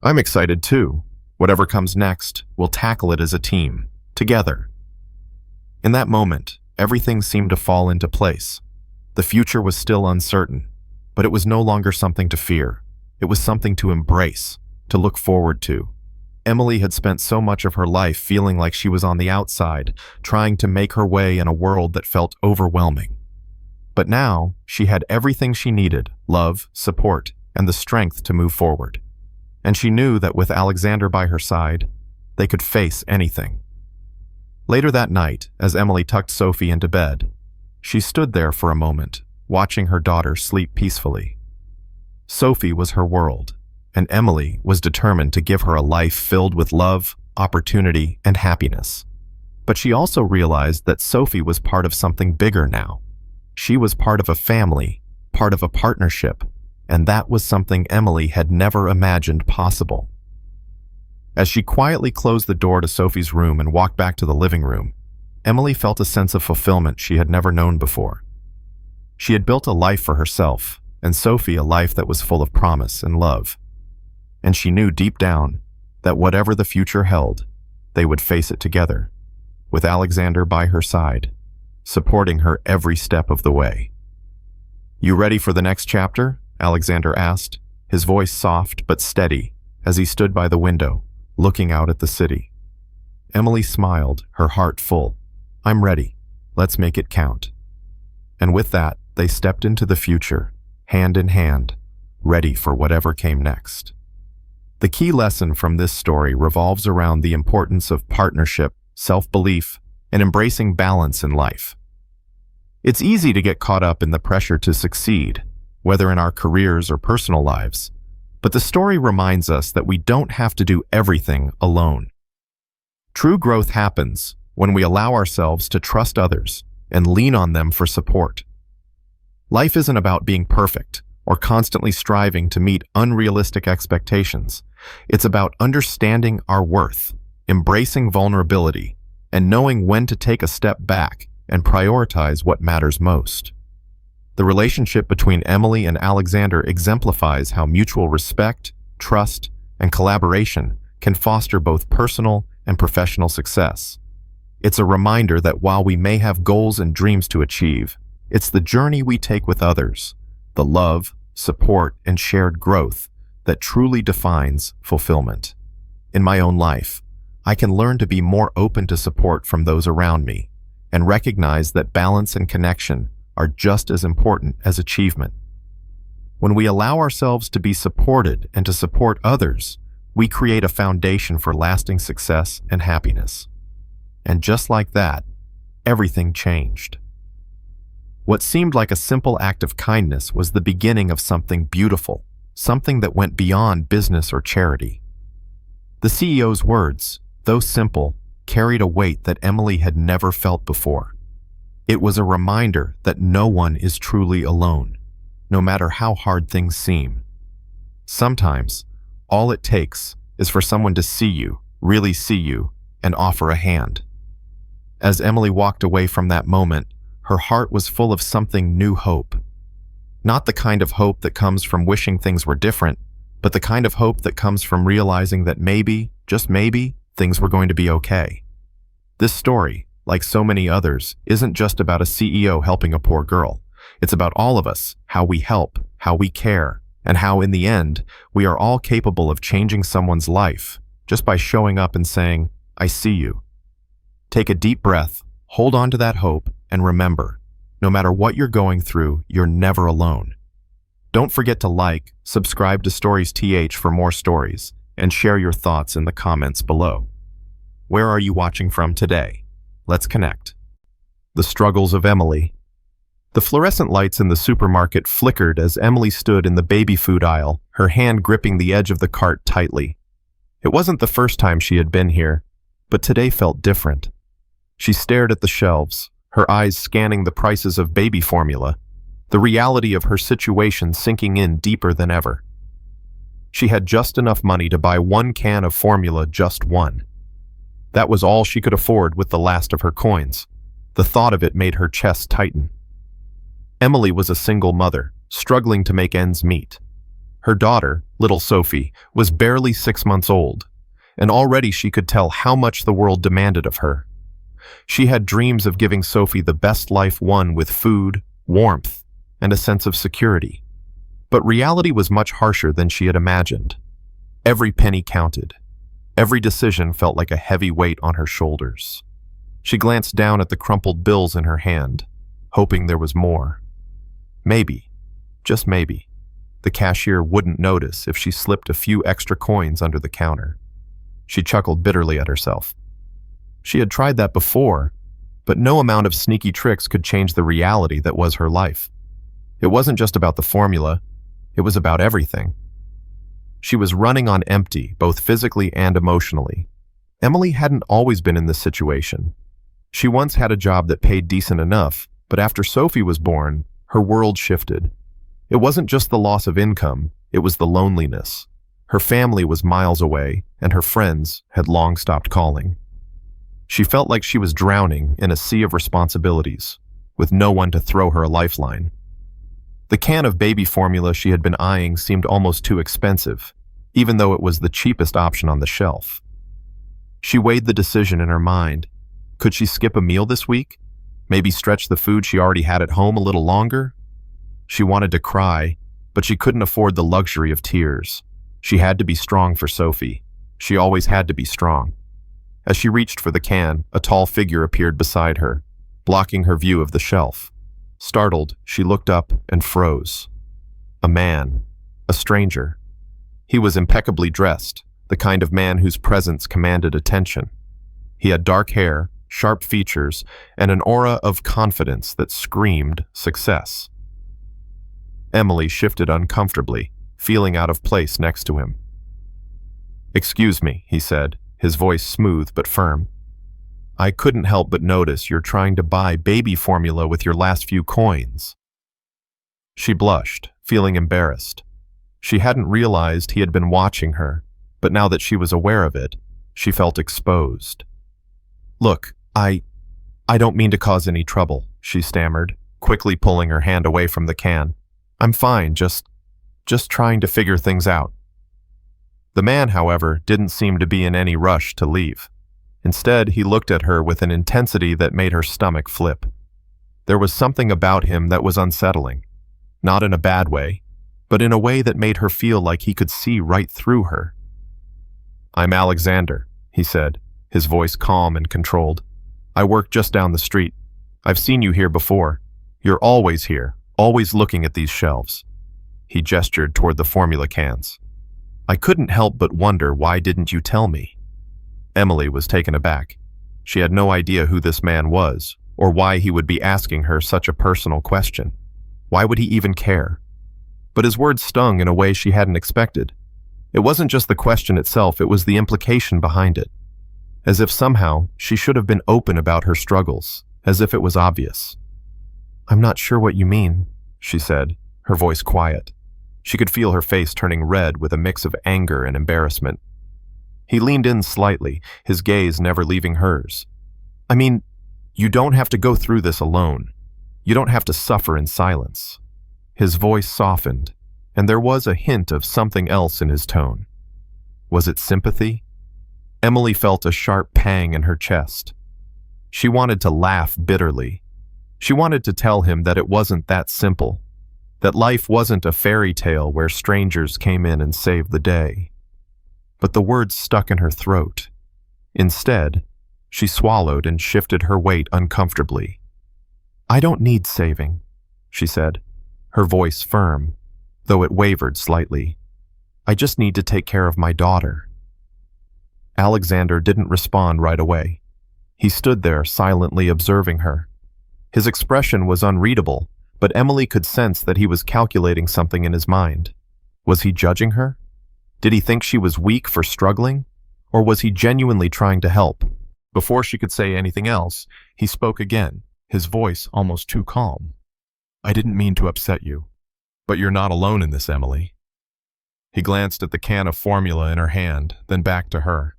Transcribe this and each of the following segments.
I'm excited too. Whatever comes next, we'll tackle it as a team, together. In that moment, everything seemed to fall into place. The future was still uncertain, but it was no longer something to fear. It was something to embrace, to look forward to. Emily had spent so much of her life feeling like she was on the outside, trying to make her way in a world that felt overwhelming. But now, she had everything she needed: love, support, and the strength to move forward. And she knew that with Alexander by her side, they could face anything. Later that night, as Emily tucked Sophie into bed, she stood there for a moment, watching her daughter sleep peacefully. Sophie was her world, and Emily was determined to give her a life filled with love, opportunity, and happiness. But she also realized that Sophie was part of something bigger now. She was part of a family, part of a partnership, and that was something Emily had never imagined possible. As she quietly closed the door to Sophie's room and walked back to the living room, Emily felt a sense of fulfillment she had never known before. She had built a life for herself, and Sophie a life that was full of promise and love. And she knew deep down that whatever the future held, they would face it together, with Alexander by her side, supporting her every step of the way. "You ready for the next chapter?" Alexander asked, his voice soft but steady as he stood by the window, looking out at the city. Emily smiled, her heart full. "I'm ready. Let's make it count." And with that, they stepped into the future, hand in hand, ready for whatever came next. The key lesson from this story revolves around the importance of partnership, self-belief, and embracing balance in life. It's easy to get caught up in the pressure to succeed, whether in our careers or personal lives, but the story reminds us that we don't have to do everything alone. True growth happens when we allow ourselves to trust others and lean on them for support. Life isn't about being perfect or constantly striving to meet unrealistic expectations. It's about understanding our worth, embracing vulnerability, and knowing when to take a step back and prioritize what matters most. The relationship between Emily and Alexander exemplifies how mutual respect, trust, and collaboration can foster both personal and professional success. It's a reminder that while we may have goals and dreams to achieve, it's the journey we take with others, the love, support, and shared growth that truly defines fulfillment. In my own life, I can learn to be more open to support from those around me and recognize that balance and connection are just as important as achievement. When we allow ourselves to be supported and to support others, we create a foundation for lasting success and happiness. And just like that, everything changed. What seemed like a simple act of kindness was the beginning of something beautiful, something that went beyond business or charity. The CEO's words, though simple, carried a weight that Emily had never felt before. It was a reminder that no one is truly alone, no matter how hard things seem. Sometimes, all it takes is for someone to see you, really see you, and offer a hand. As Emily walked away from that moment, her heart was full of something new hope. Not the kind of hope that comes from wishing things were different, but the kind of hope that comes from realizing that maybe, just maybe, things were going to be okay. This story, like so many others, isn't just about a CEO helping a poor girl. It's about all of us, how we help, how we care, and how in the end, we are all capable of changing someone's life just by showing up and saying, "I see you." Take a deep breath, hold on to that hope, and remember, no matter what you're going through, you're never alone. Don't forget to like, subscribe to Stories TH for more stories, and share your thoughts in the comments below. Where are you watching from today? Let's connect. The struggles of Emily. The fluorescent lights in the supermarket flickered as Emily stood in the baby food aisle, her hand gripping the edge of the cart tightly. It wasn't the first time she had been here, but today felt different. She stared at the shelves, her eyes scanning the prices of baby formula, the reality of her situation sinking in deeper than ever. She had just enough money to buy one can of formula, just one. That was all she could afford with the last of her coins. The thought of it made her chest tighten. Emily was a single mother, struggling to make ends meet. Her daughter, little Sophie, was barely 6 months old, and already she could tell how much the world demanded of her. She had dreams of giving Sophie the best life won with food, warmth, and a sense of security. But reality was much harsher than she had imagined. Every penny counted. Every decision felt like a heavy weight on her shoulders. She glanced down at the crumpled bills in her hand, hoping there was more. Maybe, just maybe, the cashier wouldn't notice if she slipped a few extra coins under the counter. She chuckled bitterly at herself. She had tried that before, but no amount of sneaky tricks could change the reality that was her life. It wasn't just about the formula, it was about everything. She was running on empty, both physically and emotionally. Emily hadn't always been in this situation. She once had a job that paid decent enough, but after Sophie was born, her world shifted. It wasn't just the loss of income, it was the loneliness. Her family was miles away, and her friends had long stopped calling. She felt like she was drowning in a sea of responsibilities, with no one to throw her a lifeline. The can of baby formula she had been eyeing seemed almost too expensive, even though it was the cheapest option on the shelf. She weighed the decision in her mind. Could she skip a meal this week? Maybe stretch the food she already had at home a little longer? She wanted to cry, but she couldn't afford the luxury of tears. She had to be strong for Sophie. She always had to be strong. As she reached for the can, a tall figure appeared beside her, blocking her view of the shelf. Startled, she looked up and froze. A man. A stranger. He was impeccably dressed, the kind of man whose presence commanded attention. He had dark hair, sharp features, and an aura of confidence that screamed success. Emily shifted uncomfortably, feeling out of place next to him. "Excuse me," he said, his voice smooth but firm. "I couldn't help but notice you're trying to buy baby formula with your last few coins." She blushed, feeling embarrassed. She hadn't realized he had been watching her, but now that she was aware of it, she felt exposed. "Look, I don't mean to cause any trouble," she stammered, quickly pulling her hand away from the can. "I'm fine, just trying to figure things out." The man, however, didn't seem to be in any rush to leave. Instead, he looked at her with an intensity that made her stomach flip. There was something about him that was unsettling, not in a bad way, but in a way that made her feel like he could see right through her. "I'm Alexander," he said, his voice calm and controlled. "I work just down the street. I've seen you here before. You're always here, always looking at these shelves." He gestured toward the formula cans. "I couldn't help but wonder, why didn't you tell me?" Emily was taken aback. She had no idea who this man was, or why he would be asking her such a personal question. Why would he even care? But his words stung in a way she hadn't expected. It wasn't just the question itself, it was the implication behind it. As if somehow she should have been open about her struggles, as if it was obvious. "I'm not sure what you mean," she said, her voice quiet. She could feel her face turning red with a mix of anger and embarrassment. He leaned in slightly, his gaze never leaving hers. "I mean, you don't have to go through this alone. You don't have to suffer in silence." His voice softened, and there was a hint of something else in his tone. Was it sympathy? Emily felt a sharp pang in her chest. She wanted to laugh bitterly. She wanted to tell him that it wasn't that simple, that life wasn't a fairy tale where strangers came in and saved the day. But the words stuck in her throat. Instead, she swallowed and shifted her weight uncomfortably. "I don't need saving," she said, her voice firm, though it wavered slightly. "I just need to take care of my daughter." Alexander didn't respond right away. He stood there silently observing her. His expression was unreadable, but Emily could sense that he was calculating something in his mind. Was he judging her? Did he think she was weak for struggling? Or was he genuinely trying to help? Before she could say anything else, he spoke again, his voice almost too calm. "I didn't mean to upset you, but you're not alone in this, Emily." He glanced at the can of formula in her hand, then back to her.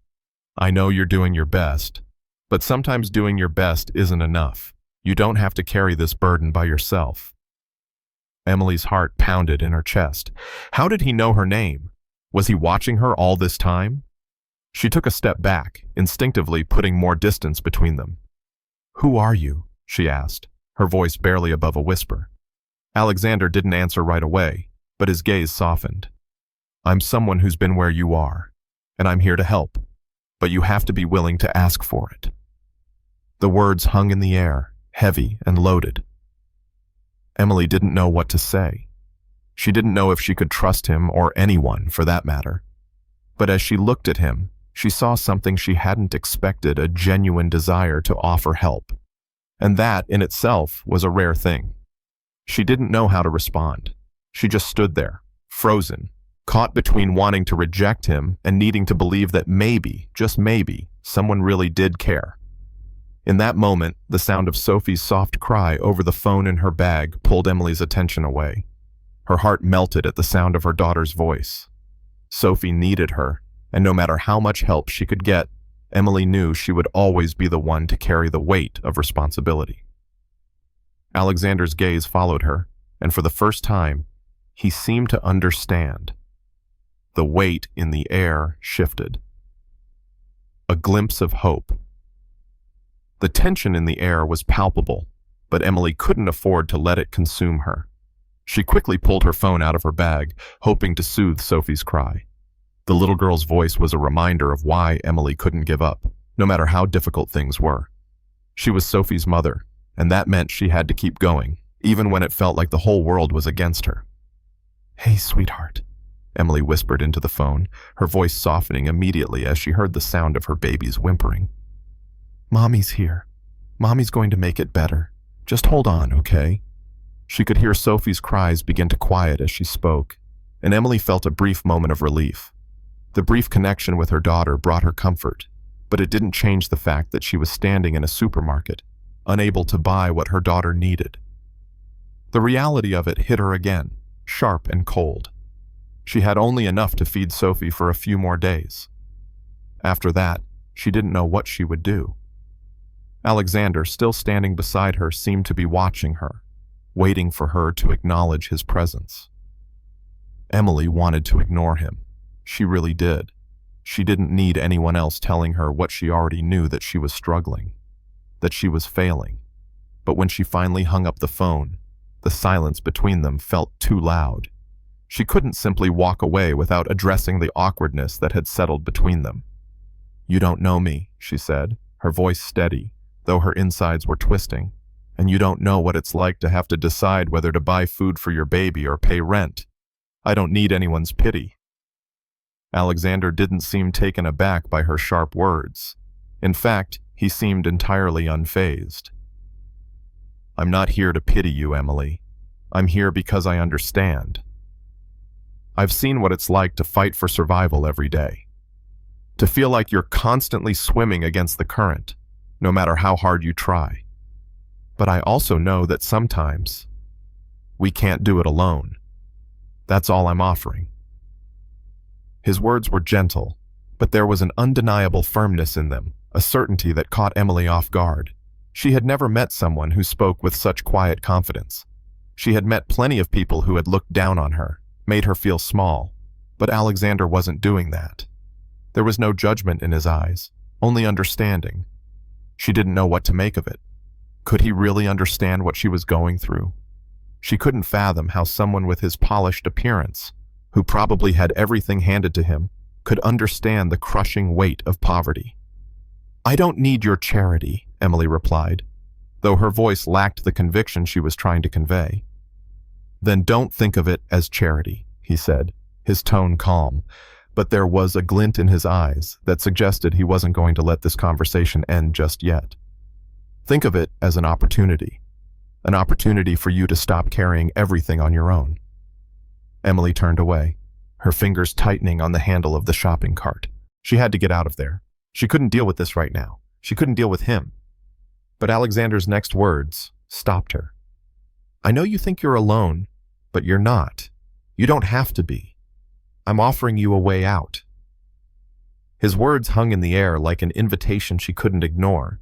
"I know you're doing your best, but sometimes doing your best isn't enough. You don't have to carry this burden by yourself." Emily's heart pounded in her chest. How did he know her name? Was he watching her all this time? She took a step back, instinctively putting more distance between them. "Who are you?" she asked, her voice barely above a whisper. Alexander didn't answer right away, but his gaze softened. "I'm someone who's been where you are, and I'm here to help, but you have to be willing to ask for it." The words hung in the air, heavy and loaded. Emily didn't know what to say. She didn't know if she could trust him or anyone, for that matter. But as she looked at him, she saw something she hadn't expected, a genuine desire to offer help. And that, in itself, was a rare thing. She didn't know how to respond. She just stood there, frozen, caught between wanting to reject him and needing to believe that maybe, just maybe, someone really did care. In that moment, the sound of Sophie's soft cry over the phone in her bag pulled Emily's attention away. Her heart melted at the sound of her daughter's voice. Sophie needed her, and no matter how much help she could get, Emily knew she would always be the one to carry the weight of responsibility. Alexander's gaze followed her, and for the first time, he seemed to understand. The weight in the air shifted. A glimpse of hope. The tension in the air was palpable, but Emily couldn't afford to let it consume her. She quickly pulled her phone out of her bag, hoping to soothe Sophie's cry. The little girl's voice was a reminder of why Emily couldn't give up, no matter how difficult things were. She was Sophie's mother, and that meant she had to keep going, even when it felt like the whole world was against her. "Hey, sweetheart," Emily whispered into the phone, her voice softening immediately as she heard the sound of her baby's whimpering. "Mommy's here. Mommy's going to make it better. Just hold on, okay?" She could hear Sophie's cries begin to quiet as she spoke, and Emily felt a brief moment of relief. The brief connection with her daughter brought her comfort, but it didn't change the fact that she was standing in a supermarket, unable to buy what her daughter needed. The reality of it hit her again, sharp and cold. She had only enough to feed Sophie for a few more days. After that, she didn't know what she would do. Alexander, still standing beside her, seemed to be watching her, waiting for her to acknowledge his presence. Emily wanted to ignore him. She really did. She didn't need anyone else telling her what she already knew, that she was struggling, that she was failing. But when she finally hung up the phone, the silence between them felt too loud. She couldn't simply walk away without addressing the awkwardness that had settled between them. "You don't know me," she said, her voice steady, though her insides were twisting. "And you don't know what it's like to have to decide whether to buy food for your baby or pay rent. I don't need anyone's pity." Alexander didn't seem taken aback by her sharp words. In fact, he seemed entirely unfazed. "I'm not here to pity you, Emily. I'm here because I understand. I've seen what it's like to fight for survival every day. To feel like you're constantly swimming against the current, no matter how hard you try. But I also know that sometimes we can't do it alone. That's all I'm offering." His words were gentle, but there was an undeniable firmness in them, a certainty that caught Emily off guard. She had never met someone who spoke with such quiet confidence. She had met plenty of people who had looked down on her, made her feel small, but Alexander wasn't doing that. There was no judgment in his eyes, only understanding. She didn't know what to make of it. Could he really understand what she was going through? She couldn't fathom how someone with his polished appearance, who probably had everything handed to him, could understand the crushing weight of poverty. "I don't need your charity," Emily replied, though her voice lacked the conviction she was trying to convey. "Then don't think of it as charity," he said, his tone calm, but there was a glint in his eyes that suggested he wasn't going to let this conversation end just yet. "Think of it as an opportunity for you to stop carrying everything on your own." Emily turned away, her fingers tightening on the handle of the shopping cart. She had to get out of there. She couldn't deal with this right now. She couldn't deal with him. But Alexander's next words stopped her. "I know you think you're alone, but you're not. You don't have to be. I'm offering you a way out." His words hung in the air like an invitation she couldn't ignore,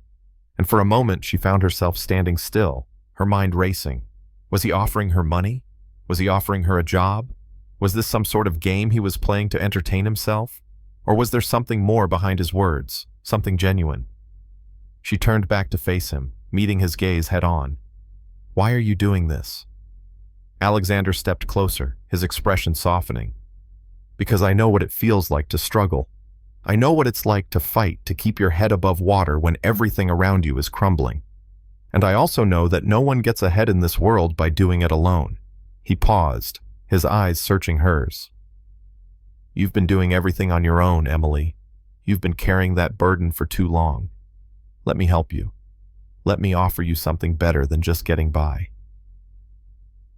and for a moment she found herself standing still, her mind racing. Was he offering her money? Was he offering her a job? Was this some sort of game he was playing to entertain himself? Or was there something more behind his words, something genuine? She turned back to face him, meeting his gaze head-on. "Why are you doing this?" Alexander stepped closer, his expression softening. "Because I know what it feels like to struggle. I know what it's like to fight to keep your head above water when everything around you is crumbling. And I also know that no one gets ahead in this world by doing it alone." He paused, his eyes searching hers. "You've been doing everything on your own, Emily. You've been carrying that burden for too long. Let me help you. Let me offer you something better than just getting by."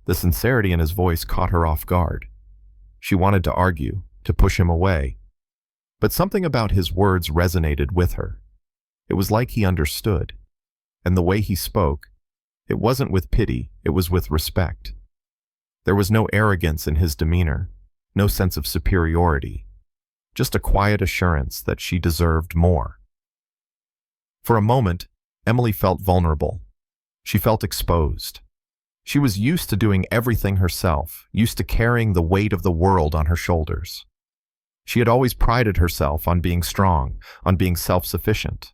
The sincerity in his voice caught her off guard. She wanted to argue, to push him away. But something about his words resonated with her. It was like he understood. And the way he spoke, it wasn't with pity, it was with respect. There was no arrogance in his demeanor, no sense of superiority, just a quiet assurance that she deserved more. For a moment, Emily felt vulnerable. She felt exposed. She was used to doing everything herself, used to carrying the weight of the world on her shoulders. She had always prided herself on being strong, on being self-sufficient.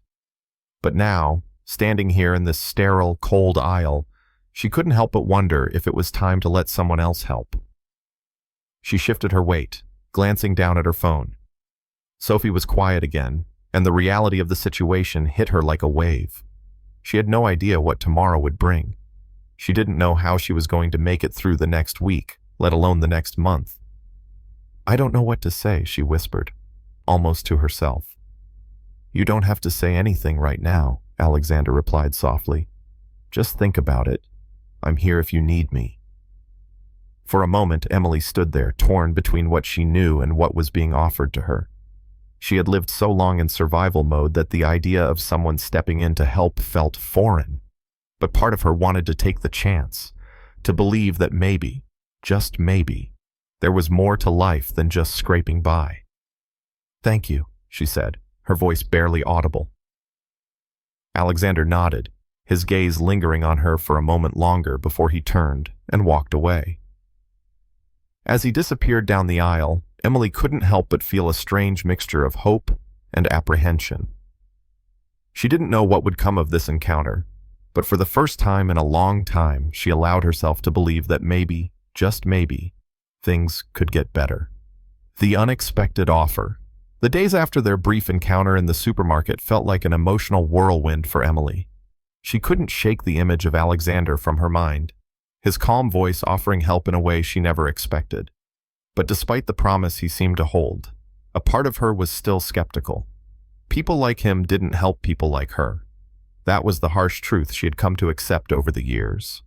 But now, standing here in this sterile, cold aisle, she couldn't help but wonder if it was time to let someone else help. She shifted her weight, glancing down at her phone. Sophie was quiet again, and the reality of the situation hit her like a wave. She had no idea what tomorrow would bring. She didn't know how she was going to make it through the next week, let alone the next month. "I don't know what to say," she whispered, almost to herself. "You don't have to say anything right now," Alexander replied softly. "Just think about it. I'm here if you need me." For a moment, Emily stood there, torn between what she knew and what was being offered to her. She had lived so long in survival mode that the idea of someone stepping in to help felt foreign. But part of her wanted to take the chance, to believe that maybe, just maybe, there was more to life than just scraping by. "Thank you," she said, her voice barely audible. Alexander nodded, his gaze lingering on her for a moment longer before he turned and walked away. As he disappeared down the aisle, Emily couldn't help but feel a strange mixture of hope and apprehension. She didn't know what would come of this encounter, but for the first time in a long time, she allowed herself to believe that maybe, just maybe, things could get better. The unexpected offer. The days after their brief encounter in the supermarket felt like an emotional whirlwind for Emily. She couldn't shake the image of Alexander from her mind, his calm voice offering help in a way she never expected. But despite the promise he seemed to hold, a part of her was still skeptical. People like him didn't help people like her. That was the harsh truth she had come to accept over the years.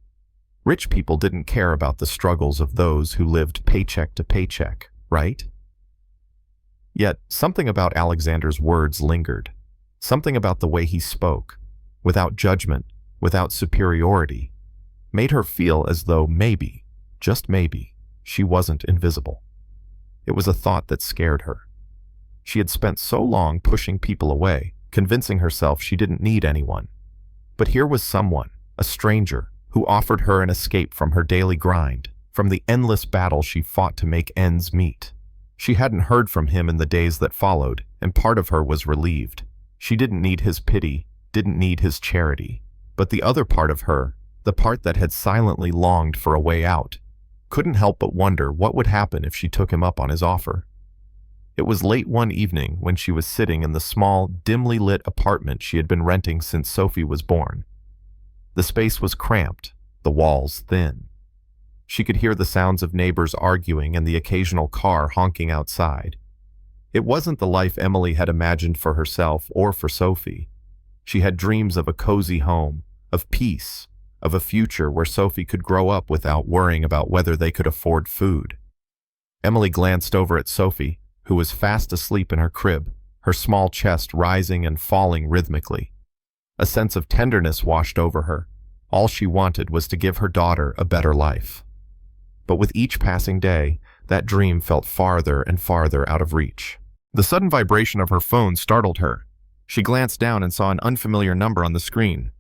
Rich people didn't care about the struggles of those who lived paycheck to paycheck, right? Yet, something about Alexander's words lingered. Something about the way he spoke, without judgment, without superiority, made her feel as though maybe, just maybe, she wasn't invisible. It was a thought that scared her. She had spent so long pushing people away, convincing herself she didn't need anyone. But here was someone, a stranger, who offered her an escape from her daily grind, from the endless battle she fought to make ends meet. She hadn't heard from him in the days that followed, and part of her was relieved. She didn't need his pity, didn't need his charity. But the other part of her, the part that had silently longed for a way out, couldn't help but wonder what would happen if she took him up on his offer. It was late one evening when she was sitting in the small, dimly lit apartment she had been renting since Sophie was born. The space was cramped, the walls thin. She could hear the sounds of neighbors arguing and the occasional car honking outside. It wasn't the life Emily had imagined for herself or for Sophie. She had dreams of a cozy home, of peace, of a future where Sophie could grow up without worrying about whether they could afford food. Emily glanced over at Sophie, who was fast asleep in her crib, her small chest rising and falling rhythmically. A sense of tenderness washed over her. All she wanted was to give her daughter a better life. But with each passing day, that dream felt farther and farther out of reach. The sudden vibration of her phone startled her. She glanced down and saw an unfamiliar number on the screen.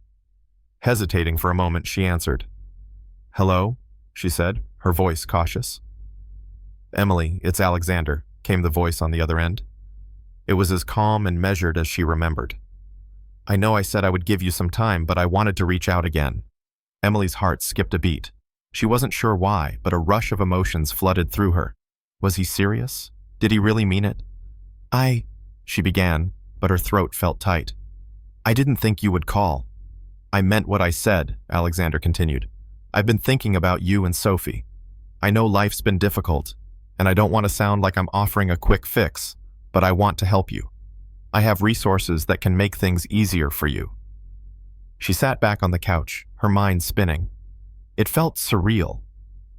Hesitating for a moment, she answered. "Hello?" she said, her voice cautious. "Emily, it's Alexander," came the voice on the other end. It was as calm and measured as she remembered. "I know I said I would give you some time, but I wanted to reach out again." Emily's heart skipped a beat. She wasn't sure why, but a rush of emotions flooded through her. Was he serious? Did he really mean it? She began, but her throat felt tight. "I didn't think you would call." "I meant what I said," Alexander continued. "I've been thinking about you and Sophie. I know life's been difficult, and I don't want to sound like I'm offering a quick fix, but I want to help you. I have resources that can make things easier for you." She sat back on the couch, her mind spinning. It felt surreal.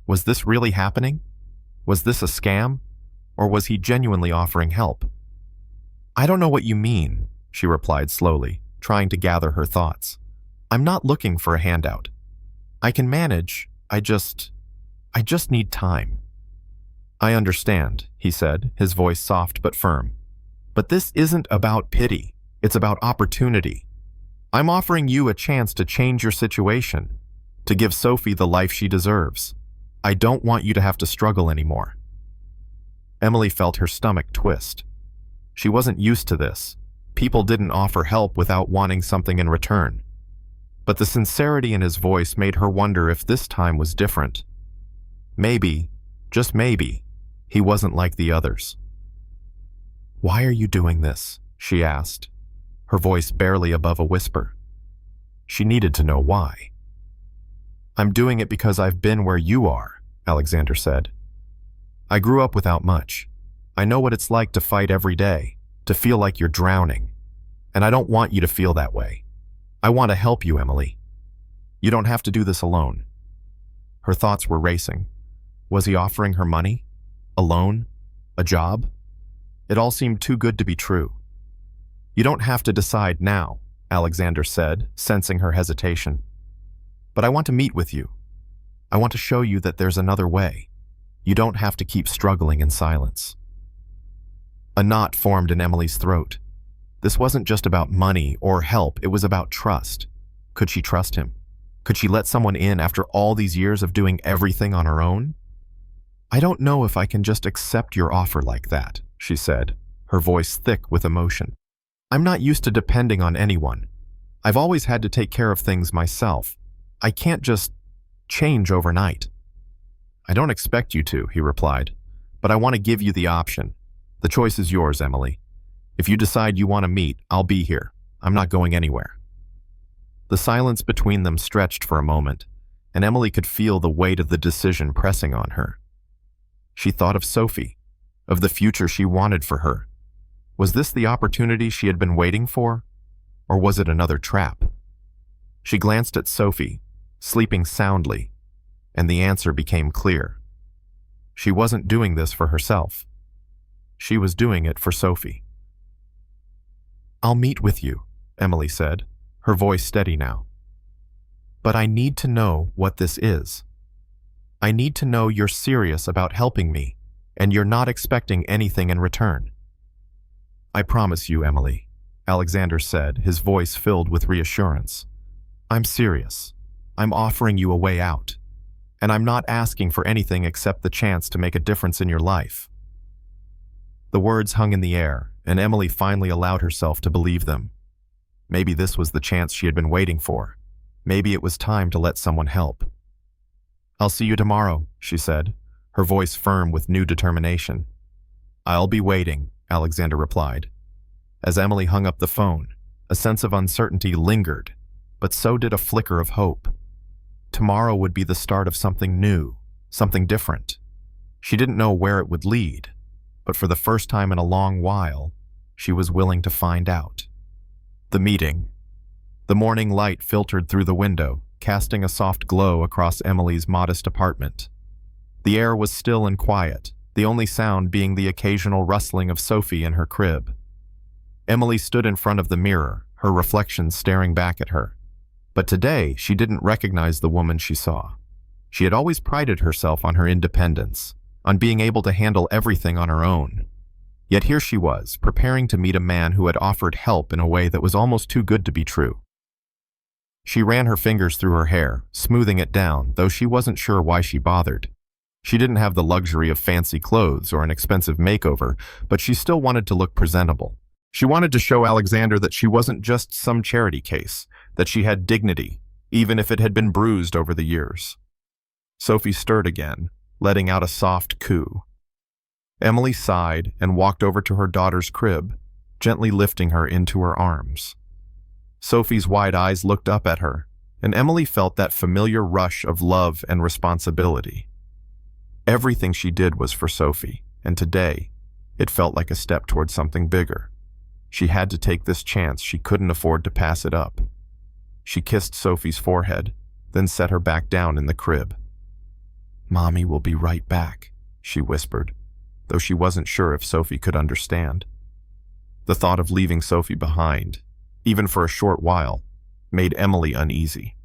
Was this really happening? Was this a scam? Or was he genuinely offering help? "I don't know what you mean," she replied slowly, trying to gather her thoughts. "I'm not looking for a handout. I can manage, I just need time." "I understand," he said, his voice soft but firm. "But this isn't about pity, it's about opportunity. I'm offering you a chance to change your situation, to give Sophie the life she deserves. I don't want you to have to struggle anymore." Emily felt her stomach twist. She wasn't used to this. People didn't offer help without wanting something in return. But the sincerity in his voice made her wonder if this time was different. Maybe, just maybe, he wasn't like the others. "Why are you doing this?" she asked, her voice barely above a whisper. She needed to know why. "I'm doing it because I've been where you are," Alexander said. "I grew up without much. I know what it's like to fight every day, to feel like you're drowning. And I don't want you to feel that way. I want to help you, Emily. You don't have to do this alone." Her thoughts were racing. Was he offering her money? A loan? A job? It all seemed too good to be true. "You don't have to decide now," Alexander said, sensing her hesitation. "But I want to meet with you. I want to show you that there's another way. You don't have to keep struggling in silence." A knot formed in Emily's throat. This wasn't just about money or help, it was about trust. Could she trust him? Could she let someone in after all these years of doing everything on her own? "I don't know if I can just accept your offer like that," she said, her voice thick with emotion. "I'm not used to depending on anyone. I've always had to take care of things myself. I can't just change overnight." "I don't expect you to," he replied, "but I want to give you the option. The choice is yours, Emily. If you decide you want to meet, I'll be here. I'm not going anywhere." The silence between them stretched for a moment, and Emily could feel the weight of the decision pressing on her. She thought of Sophie, of the future she wanted for her. Was this the opportunity she had been waiting for, or was it another trap? She glanced at Sophie, sleeping soundly, and the answer became clear. She wasn't doing this for herself. She was doing it for Sophie. "I'll meet with you," Emily said, her voice steady now. "But I need to know what this is. I need to know you're serious about helping me, and you're not expecting anything in return." "I promise you, Emily," Alexander said, his voice filled with reassurance. "I'm serious. I'm offering you a way out. And I'm not asking for anything except the chance to make a difference in your life." The words hung in the air, and Emily finally allowed herself to believe them. Maybe this was the chance she had been waiting for. Maybe it was time to let someone help. "I'll see you tomorrow," she said, her voice firm with new determination. "I'll be waiting," Alexander replied. As Emily hung up the phone, a sense of uncertainty lingered, but so did a flicker of hope. Tomorrow would be the start of something new, something different. She didn't know where it would lead, but for the first time in a long while, she was willing to find out. The meeting. The morning light filtered through the window, casting a soft glow across Emily's modest apartment. The air was still and quiet, the only sound being the occasional rustling of Sophie in her crib. Emily stood in front of the mirror, her reflection staring back at her. But today, she didn't recognize the woman she saw. She had always prided herself on her independence, on being able to handle everything on her own. Yet here she was, preparing to meet a man who had offered help in a way that was almost too good to be true. She ran her fingers through her hair, smoothing it down, though she wasn't sure why she bothered. She didn't have the luxury of fancy clothes or an expensive makeover, but she still wanted to look presentable. She wanted to show Alexander that she wasn't just some charity case, that she had dignity, even if it had been bruised over the years. Sophie stirred again, letting out a soft coo. Emily sighed and walked over to her daughter's crib, gently lifting her into her arms. Sophie's wide eyes looked up at her, and Emily felt that familiar rush of love and responsibility. Everything she did was for Sophie, and today, it felt like a step towards something bigger. She had to take this chance. She couldn't afford to pass it up. She kissed Sophie's forehead, then set her back down in the crib. "Mommy will be right back," she whispered, though she wasn't sure if Sophie could understand. The thought of leaving Sophie behind, even for a short while, made Emily uneasy.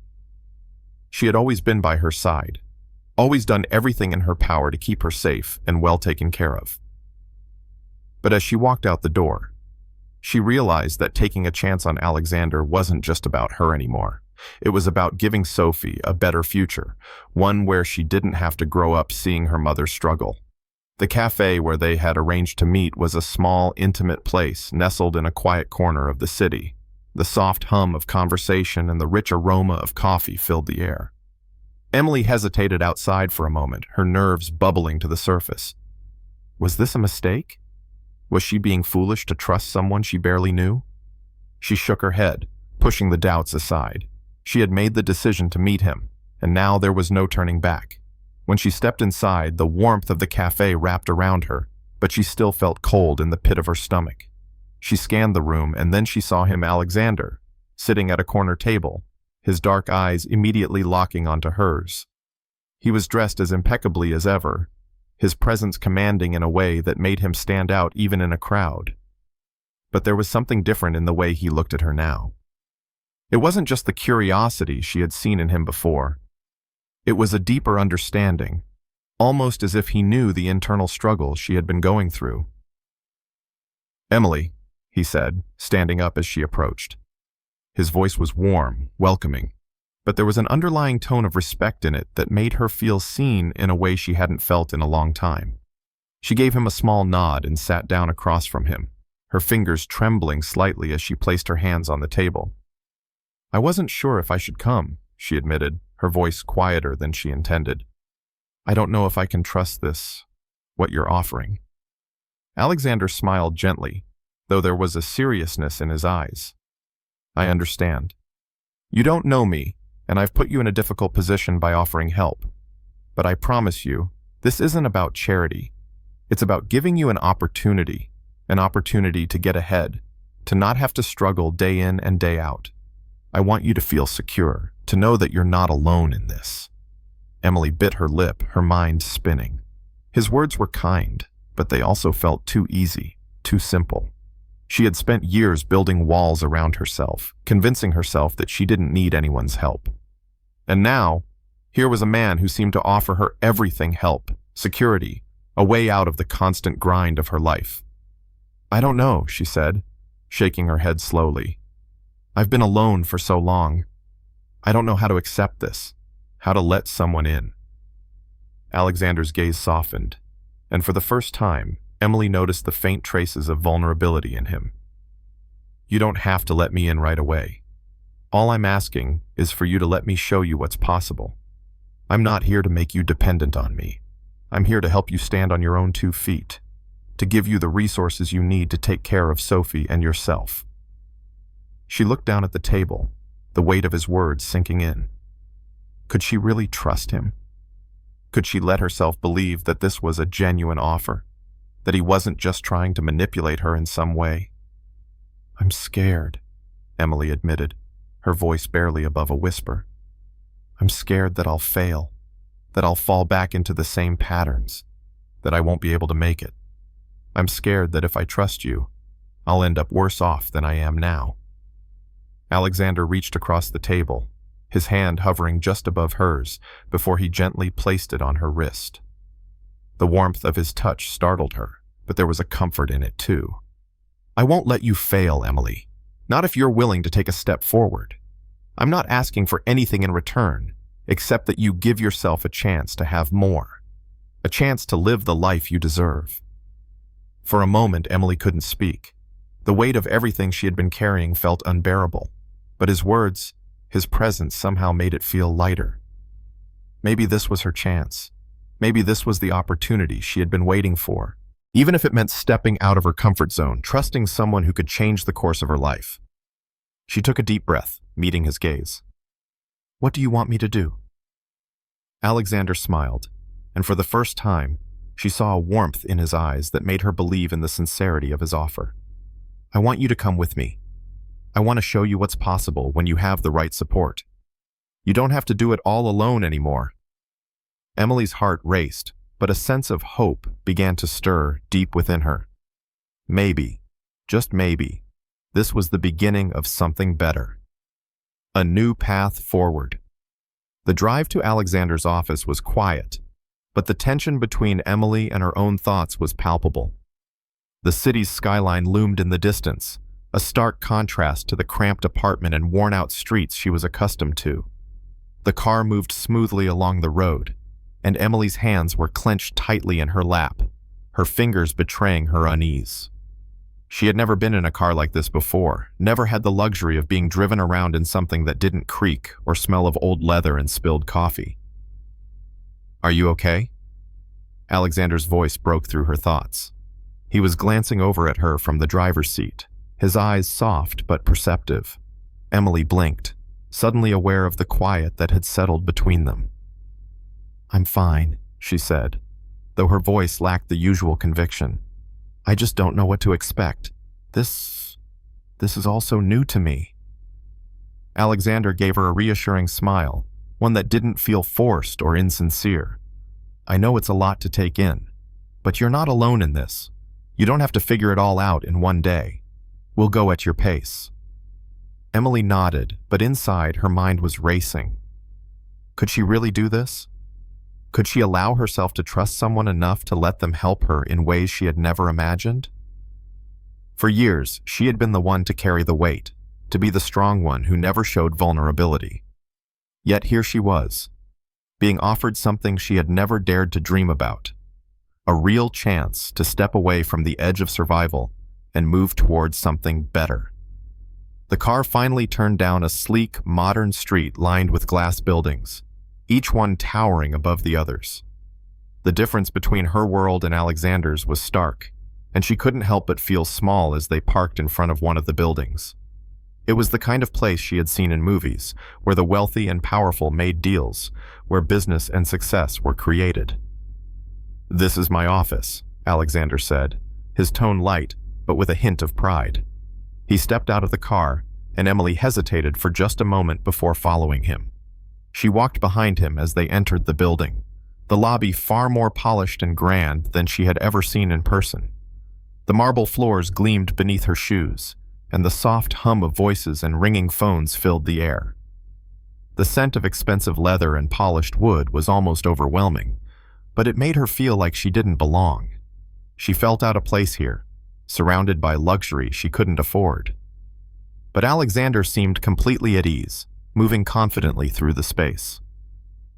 She had always been by her side, always done everything in her power to keep her safe and well taken care of. But as she walked out the door, she realized that taking a chance on Alexander wasn't just about her anymore. It was about giving Sophie a better future, one where she didn't have to grow up seeing her mother struggle. The cafe where they had arranged to meet was a small, intimate place nestled in a quiet corner of the city. The soft hum of conversation and the rich aroma of coffee filled the air. Emily hesitated outside for a moment, her nerves bubbling to the surface. Was this a mistake? Was she being foolish to trust someone she barely knew? She shook her head, pushing the doubts aside. She had made the decision to meet him, and now there was no turning back. When she stepped inside, the warmth of the cafe wrapped around her, but she still felt cold in the pit of her stomach. She scanned the room, and then she saw him, Alexander, sitting at a corner table, his dark eyes immediately locking onto hers. He was dressed as impeccably as ever, his presence commanding in a way that made him stand out even in a crowd. But there was something different in the way he looked at her now. It wasn't just the curiosity she had seen in him before. It was a deeper understanding, almost as if he knew the internal struggles she had been going through. "Emily," he said, standing up as she approached. His voice was warm, welcoming, but there was an underlying tone of respect in it that made her feel seen in a way she hadn't felt in a long time. She gave him a small nod and sat down across from him, her fingers trembling slightly as she placed her hands on the table. "I wasn't sure if I should come," she admitted, her voice quieter than she intended. "I don't know if I can trust this, what you're offering." Alexander smiled gently, though there was a seriousness in his eyes. "I understand. You don't know me, and I've put you in a difficult position by offering help. But I promise you, this isn't about charity. It's about giving you an opportunity to get ahead, to not have to struggle day in and day out. I want you to feel secure, to know that you're not alone in this." Emily bit her lip, her mind spinning. His words were kind, but they also felt too easy, too simple. She had spent years building walls around herself, convincing herself that she didn't need anyone's help. And now, here was a man who seemed to offer her everything: help, security, a way out of the constant grind of her life. "I don't know," she said, shaking her head slowly. "I've been alone for so long. I don't know how to accept this, how to let someone in." Alexander's gaze softened, and for the first time, Emily noticed the faint traces of vulnerability in him. "You don't have to let me in right away. All I'm asking is for you to let me show you what's possible. I'm not here to make you dependent on me. I'm here to help you stand on your own 2 feet, to give you the resources you need to take care of Sophie and yourself." She looked down at the table, the weight of his words sinking in. Could she really trust him? Could she let herself believe that this was a genuine offer, that he wasn't just trying to manipulate her in some way? "I'm scared," Emily admitted, her voice barely above a whisper. "I'm scared that I'll fail, that I'll fall back into the same patterns, that I won't be able to make it. I'm scared that if I trust you, I'll end up worse off than I am now." Alexander reached across the table, his hand hovering just above hers before he gently placed it on her wrist. The warmth of his touch startled her, but there was a comfort in it too. "I won't let you fail, Emily. Not if you're willing to take a step forward. I'm not asking for anything in return, except that you give yourself a chance to have more. A chance to live the life you deserve." For a moment, Emily couldn't speak. The weight of everything she had been carrying felt unbearable, but his words, his presence somehow made it feel lighter. Maybe this was her chance. Maybe this was the opportunity she had been waiting for, even if it meant stepping out of her comfort zone, trusting someone who could change the course of her life. She took a deep breath, meeting his gaze. "What do you want me to do?" Alexander smiled, and for the first time, she saw a warmth in his eyes that made her believe in the sincerity of his offer. "I want you to come with me. I want to show you what's possible when you have the right support. You don't have to do it all alone anymore." Emily's heart raced, but a sense of hope began to stir deep within her. Maybe, just maybe, this was the beginning of something better. A new path forward. The drive to Alexander's office was quiet, but the tension between Emily and her own thoughts was palpable. The city's skyline loomed in the distance, a stark contrast to the cramped apartment and worn-out streets she was accustomed to. The car moved smoothly along the road, and Emily's hands were clenched tightly in her lap, her fingers betraying her unease. She had never been in a car like this before, never had the luxury of being driven around in something that didn't creak or smell of old leather and spilled coffee. "Are you okay?" Alexander's voice broke through her thoughts. He was glancing over at her from the driver's seat, his eyes soft but perceptive. Emily blinked, suddenly aware of the quiet that had settled between them. "I'm fine," she said, though her voice lacked the usual conviction. "I just don't know what to expect. This is all so new to me." Alexander gave her a reassuring smile, one that didn't feel forced or insincere. "I know it's a lot to take in, but you're not alone in this. You don't have to figure it all out in one day. We'll go at your pace." Emily nodded, but inside her mind was racing. Could she really do this? Could she allow herself to trust someone enough to let them help her in ways she had never imagined? For years, she had been the one to carry the weight, to be the strong one who never showed vulnerability. Yet here she was, being offered something she had never dared to dream about, a real chance to step away from the edge of survival and move towards something better. The car finally turned down a sleek, modern street lined with glass buildings, each one towering above the others. The difference between her world and Alexander's was stark, and she couldn't help but feel small as they parked in front of one of the buildings. It was the kind of place she had seen in movies, where the wealthy and powerful made deals, where business and success were created. "This is my office," Alexander said, his tone light, but with a hint of pride. He stepped out of the car, and Emily hesitated for just a moment before following him. She walked behind him as they entered the building, the lobby far more polished and grand than she had ever seen in person. The marble floors gleamed beneath her shoes, and the soft hum of voices and ringing phones filled the air. The scent of expensive leather and polished wood was almost overwhelming, but it made her feel like she didn't belong. She felt out of place here, surrounded by luxury she couldn't afford. But Alexander seemed completely at ease, moving confidently through the space.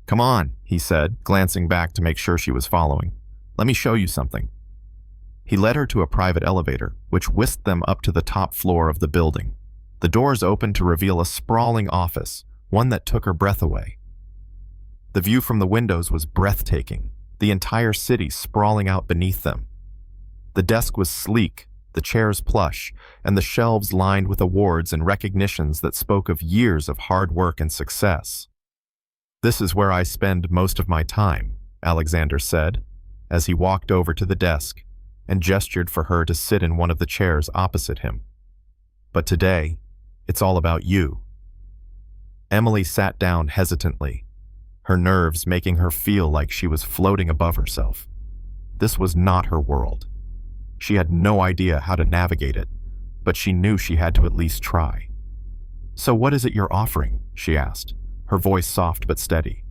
"Come on," he said, glancing back to make sure she was following. "Let me show you something." He led her to a private elevator, which whisked them up to the top floor of the building. The doors opened to reveal a sprawling office, one that took her breath away. The view from the windows was breathtaking, the entire city sprawling out beneath them. The desk was sleek, the chairs plush, and the shelves lined with awards and recognitions that spoke of years of hard work and success. "This is where I spend most of my time," Alexander said, as he walked over to the desk and gestured for her to sit in one of the chairs opposite him. "But today, it's all about you." Emily sat down hesitantly, her nerves making her feel like she was floating above herself. This was not her world. She had no idea how to navigate it, but she knew she had to at least try. "So what is it you're offering?" she asked, her voice soft but steady.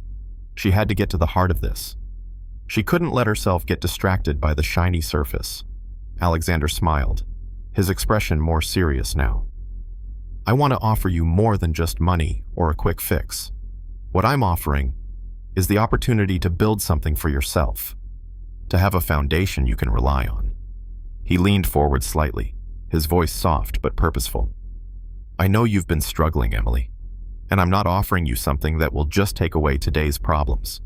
She had to get to the heart of this. She couldn't let herself get distracted by the shiny surface. Alexander smiled, his expression more serious now. I want to offer you more than just money or a quick fix. What I'm offering is the opportunity to build something for yourself, to have a foundation you can rely on." He leaned forward slightly, his voice soft but purposeful. "I know you've been struggling, Emily, and I'm not offering you something that will just take away today's problems.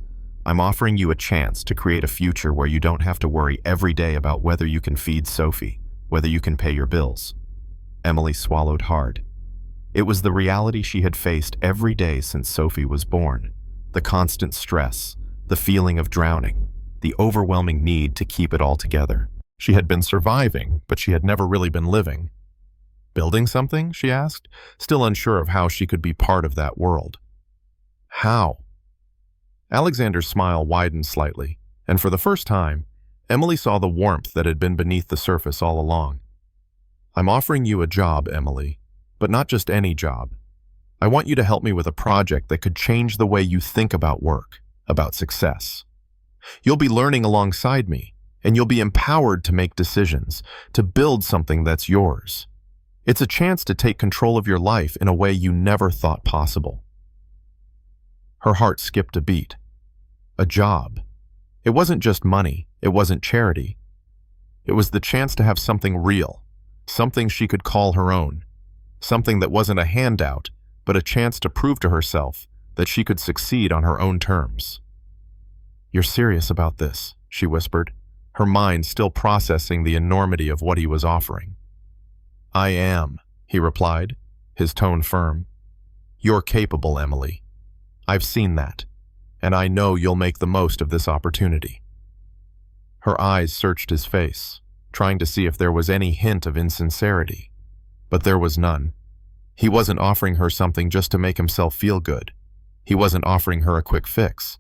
I'm offering you a chance to create a future where you don't have to worry every day about whether you can feed Sophie, whether you can pay your bills." Emily swallowed hard. It was the reality she had faced every day since Sophie was born. The constant stress, the feeling of drowning, the overwhelming need to keep it all together. She had been surviving, but she had never really been living. "Building something?" she asked, still unsure of how she could be part of that world. "How?" Alexander's smile widened slightly, and for the first time, Emily saw the warmth that had been beneath the surface all along. "I'm offering you a job, Emily, but not just any job. I want you to help me with a project that could change the way you think about work, about success. You'll be learning alongside me, and you'll be empowered to make decisions, to build something that's yours. It's a chance to take control of your life in a way you never thought possible." Her heart skipped a beat. A job. It wasn't just money, it wasn't charity. It was the chance to have something real, something she could call her own, something that wasn't a handout, but a chance to prove to herself that she could succeed on her own terms. "You're serious about this," she whispered, her mind still processing the enormity of what he was offering. "I am," he replied, his tone firm. "You're capable, Emily. I've seen that, and I know you'll make the most of this opportunity." Her eyes searched his face, trying to see if there was any hint of insincerity, but there was none. He wasn't offering her something just to make himself feel good. He wasn't offering her a quick fix.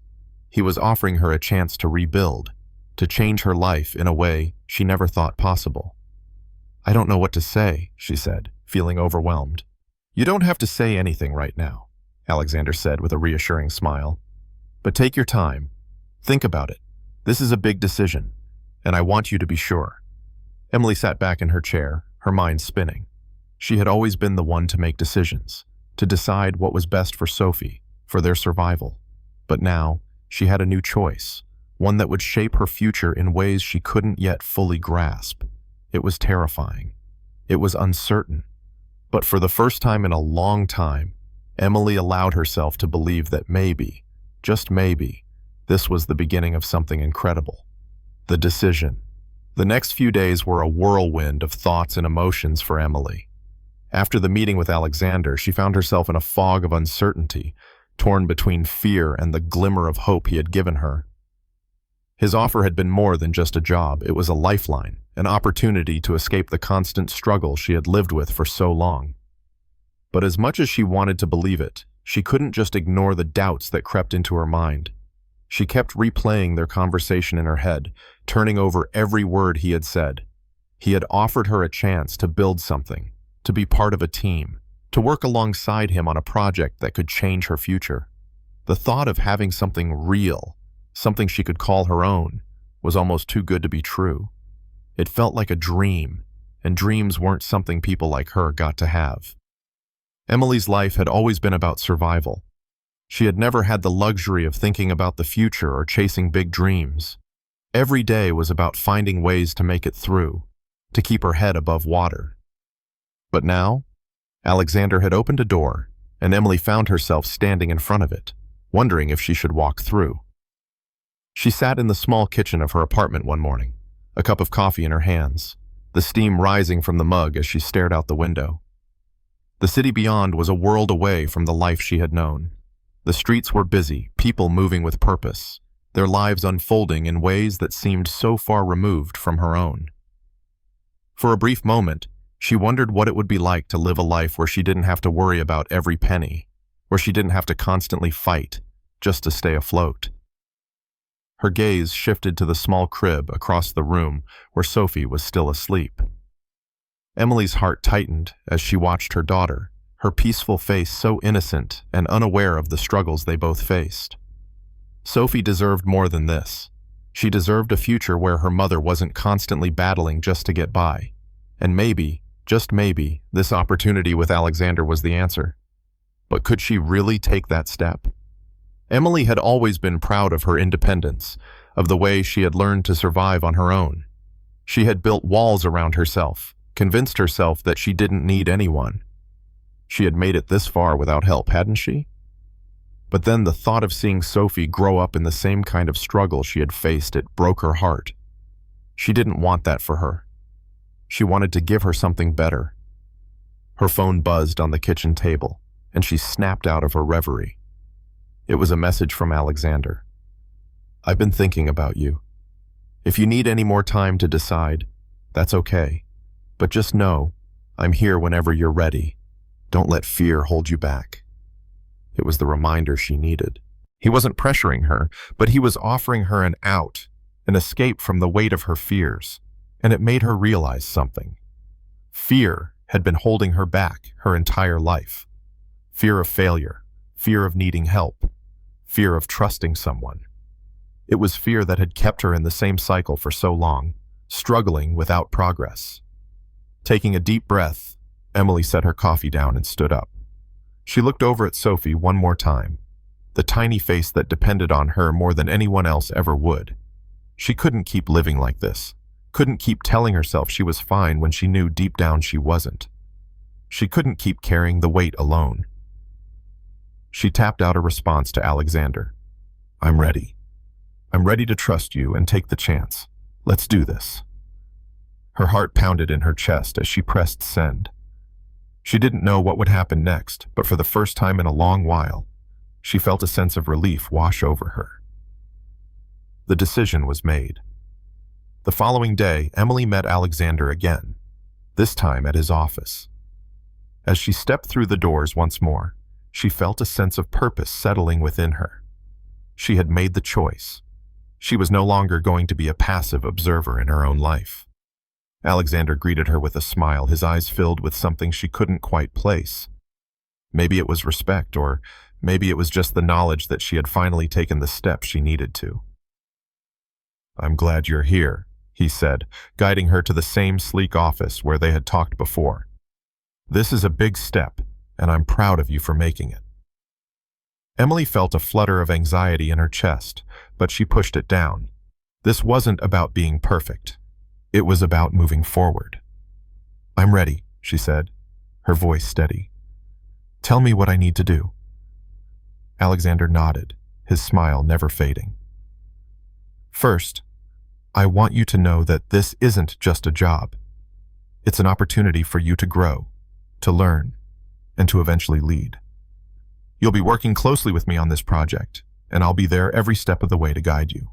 He was offering her a chance to rebuild, to change her life in a way she never thought possible. "I don't know what to say," she said, feeling overwhelmed. "You don't have to say anything right now," Alexander said with a reassuring smile. "But take your time. Think about it. This is a big decision, and I want you to be sure." Emily sat back in her chair, her mind spinning. She had always been the one to make decisions, to decide what was best for Sophie, for their survival. But now, she had a new choice, one that would shape her future in ways she couldn't yet fully grasp. It was terrifying. It was uncertain. But for the first time in a long time, Emily allowed herself to believe that maybe, just maybe, this was the beginning of something incredible. The decision. The next few days were a whirlwind of thoughts and emotions for Emily. After the meeting with Alexander, she found herself in a fog of uncertainty, torn between fear and the glimmer of hope he had given her. His offer had been more than just a job. It was a lifeline, an opportunity to escape the constant struggle she had lived with for so long. But as much as she wanted to believe it, she couldn't just ignore the doubts that crept into her mind. She kept replaying their conversation in her head, turning over every word he had said. He had offered her a chance to build something, to be part of a team, to work alongside him on a project that could change her future. The thought of having something real, something she could call her own, was almost too good to be true. It felt like a dream, and dreams weren't something people like her got to have. Emily's life had always been about survival. She had never had the luxury of thinking about the future or chasing big dreams. Every day was about finding ways to make it through, to keep her head above water. But now, Alexander had opened a door, and Emily found herself standing in front of it, wondering if she should walk through. She sat in the small kitchen of her apartment one morning, a cup of coffee in her hands, the steam rising from the mug as she stared out the window. The city beyond was a world away from the life she had known. The streets were busy, people moving with purpose, their lives unfolding in ways that seemed so far removed from her own. For a brief moment, she wondered what it would be like to live a life where she didn't have to worry about every penny, where she didn't have to constantly fight just to stay afloat. Her gaze shifted to the small crib across the room where Sophie was still asleep. Emily's heart tightened as she watched her daughter, her peaceful face so innocent and unaware of the struggles they both faced. Sophie deserved more than this. She deserved a future where her mother wasn't constantly battling just to get by, and maybe, Just maybe, this opportunity with Alexander was the answer. But could she really take that step? Emily had always been proud of her independence, of the way she had learned to survive on her own. She had built walls around herself, convinced herself that she didn't need anyone. She had made it this far without help, hadn't she? But then the thought of seeing Sophie grow up in the same kind of struggle she had faced, it broke her heart. She didn't want that for her. She wanted to give her something better. Her phone buzzed on the kitchen table, and she snapped out of her reverie. It was a message from Alexander. "I've been thinking about you. If you need any more time to decide, that's okay. But just know, I'm here whenever you're ready. Don't let fear hold you back." It was the reminder she needed. He wasn't pressuring her, but he was offering her an out, an escape from the weight of her fears, and it made her realize something. Fear had been holding her back her entire life. Fear of failure, fear of needing help, fear of trusting someone. It was fear that had kept her in the same cycle for so long, struggling without progress. Taking a deep breath, Emily set her coffee down and stood up. She looked over at Sophie one more time, the tiny face that depended on her more than anyone else ever would. She couldn't keep living like this, couldn't keep telling herself she was fine when she knew deep down she wasn't. She couldn't keep carrying the weight alone. She tapped out a response to Alexander. "I'm ready. I'm ready to trust you and take the chance. Let's do this." Her heart pounded in her chest as she pressed send. She didn't know what would happen next, but for the first time in a long while, she felt a sense of relief wash over her. The decision was made. The following day, Emily met Alexander again, this time at his office. As she stepped through the doors once more, she felt a sense of purpose settling within her. She had made the choice. She was no longer going to be a passive observer in her own life. Alexander greeted her with a smile, his eyes filled with something she couldn't quite place. Maybe it was respect, or maybe it was just the knowledge that she had finally taken the step she needed to. "I'm glad you're here," he said, guiding her to the same sleek office where they had talked before. "This is a big step, and I'm proud of you for making it." Emily felt a flutter of anxiety in her chest, but she pushed it down. This wasn't about being perfect. It was about moving forward. "I'm ready," she said, her voice steady. "Tell me what I need to do." Alexander nodded, his smile never fading. "First, I want you to know that this isn't just a job. It's an opportunity for you to grow, to learn, and to eventually lead. You'll be working closely with me on this project, and I'll be there every step of the way to guide you.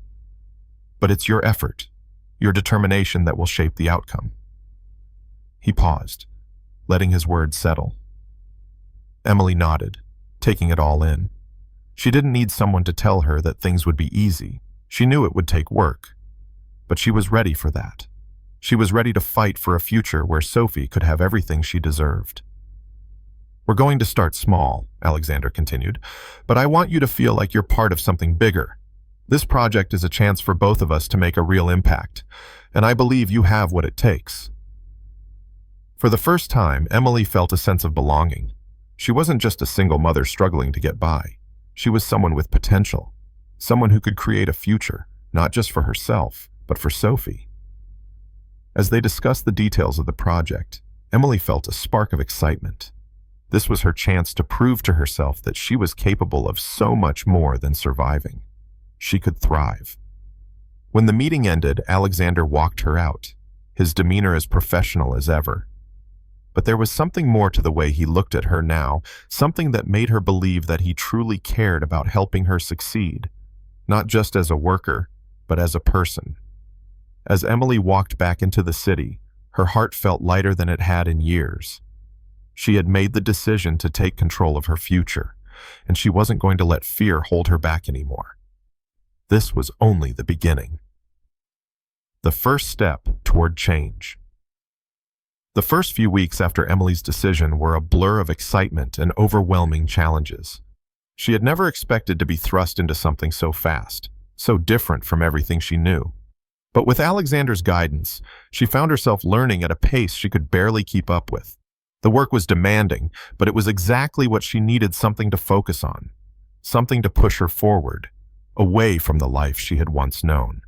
But it's your effort, your determination that will shape the outcome." He paused, letting his words settle. Emily nodded, taking it all in. She didn't need someone to tell her that things would be easy. She knew it would take work, but she was ready for that. She was ready to fight for a future where Sophie could have everything she deserved. "We're going to start small," Alexander continued, "but I want you to feel like you're part of something bigger. This project is a chance for both of us to make a real impact, and I believe you have what it takes." For the first time, Emily felt a sense of belonging. She wasn't just a single mother struggling to get by. She was someone with potential, someone who could create a future, not just for herself, but for Sophie. As they discussed the details of the project, Emily felt a spark of excitement. This was her chance to prove to herself that she was capable of so much more than surviving. She could thrive. When the meeting ended, Alexander walked her out, his demeanor as professional as ever. But there was something more to the way he looked at her now, something that made her believe that he truly cared about helping her succeed, not just as a worker, but as a person. As Emily walked back into the city, her heart felt lighter than it had in years. She had made the decision to take control of her future, and she wasn't going to let fear hold her back anymore. This was only the beginning. The first step toward change. The first few weeks after Emily's decision were a blur of excitement and overwhelming challenges. She had never expected to be thrust into something so fast, so different from everything she knew. But with Alexander's guidance, she found herself learning at a pace she could barely keep up with. The work was demanding, but it was exactly what she needed: something to focus on, something to push her forward, away from the life she had once known.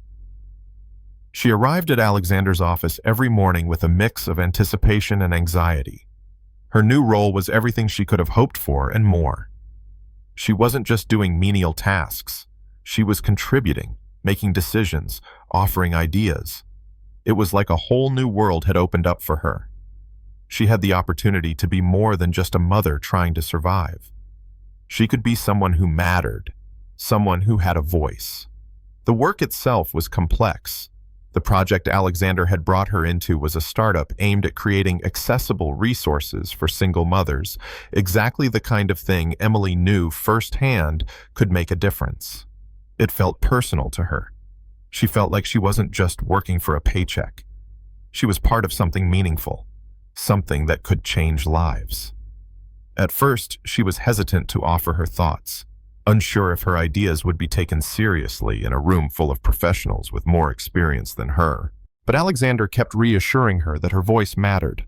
She arrived at Alexander's office every morning with a mix of anticipation and anxiety. Her new role was everything she could have hoped for and more. She wasn't just doing menial tasks. She was contributing, making decisions, offering ideas. It was like a whole new world had opened up for her. She had the opportunity to be more than just a mother trying to survive. She could be someone who mattered, someone who had a voice. The work itself was complex. The project Alexander had brought her into was a startup aimed at creating accessible resources for single mothers, exactly the kind of thing Emily knew firsthand could make a difference. It felt personal to her. She felt like she wasn't just working for a paycheck. She was part of something meaningful, something that could change lives. At first, she was hesitant to offer her thoughts, unsure if her ideas would be taken seriously in a room full of professionals with more experience than her. But Alexander kept reassuring her that her voice mattered.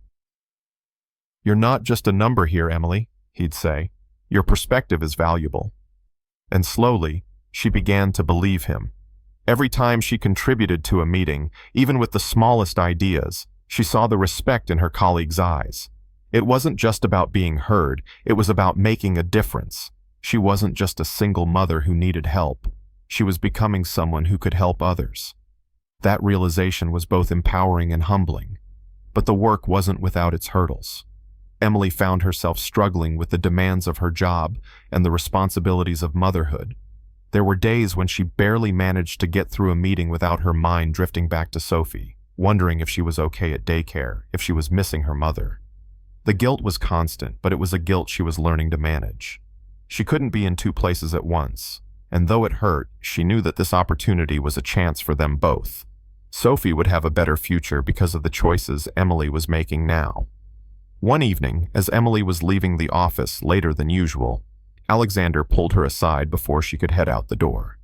"You're not just a number here, Emily," he'd say. "Your perspective is valuable." And slowly, she began to believe him. Every time she contributed to a meeting, even with the smallest ideas, she saw the respect in her colleagues' eyes. It wasn't just about being heard, it was about making a difference. She wasn't just a single mother who needed help. She was becoming someone who could help others. That realization was both empowering and humbling. But the work wasn't without its hurdles. Emily found herself struggling with the demands of her job and the responsibilities of motherhood. There were days when she barely managed to get through a meeting without her mind drifting back to Sophie, wondering if she was okay at daycare, if she was missing her mother. The guilt was constant, but it was a guilt she was learning to manage. She couldn't be in two places at once, and though it hurt, she knew that this opportunity was a chance for them both. Sophie would have a better future because of the choices Emily was making now. One evening, as Emily was leaving the office later than usual, Alexander pulled her aside before she could head out the door.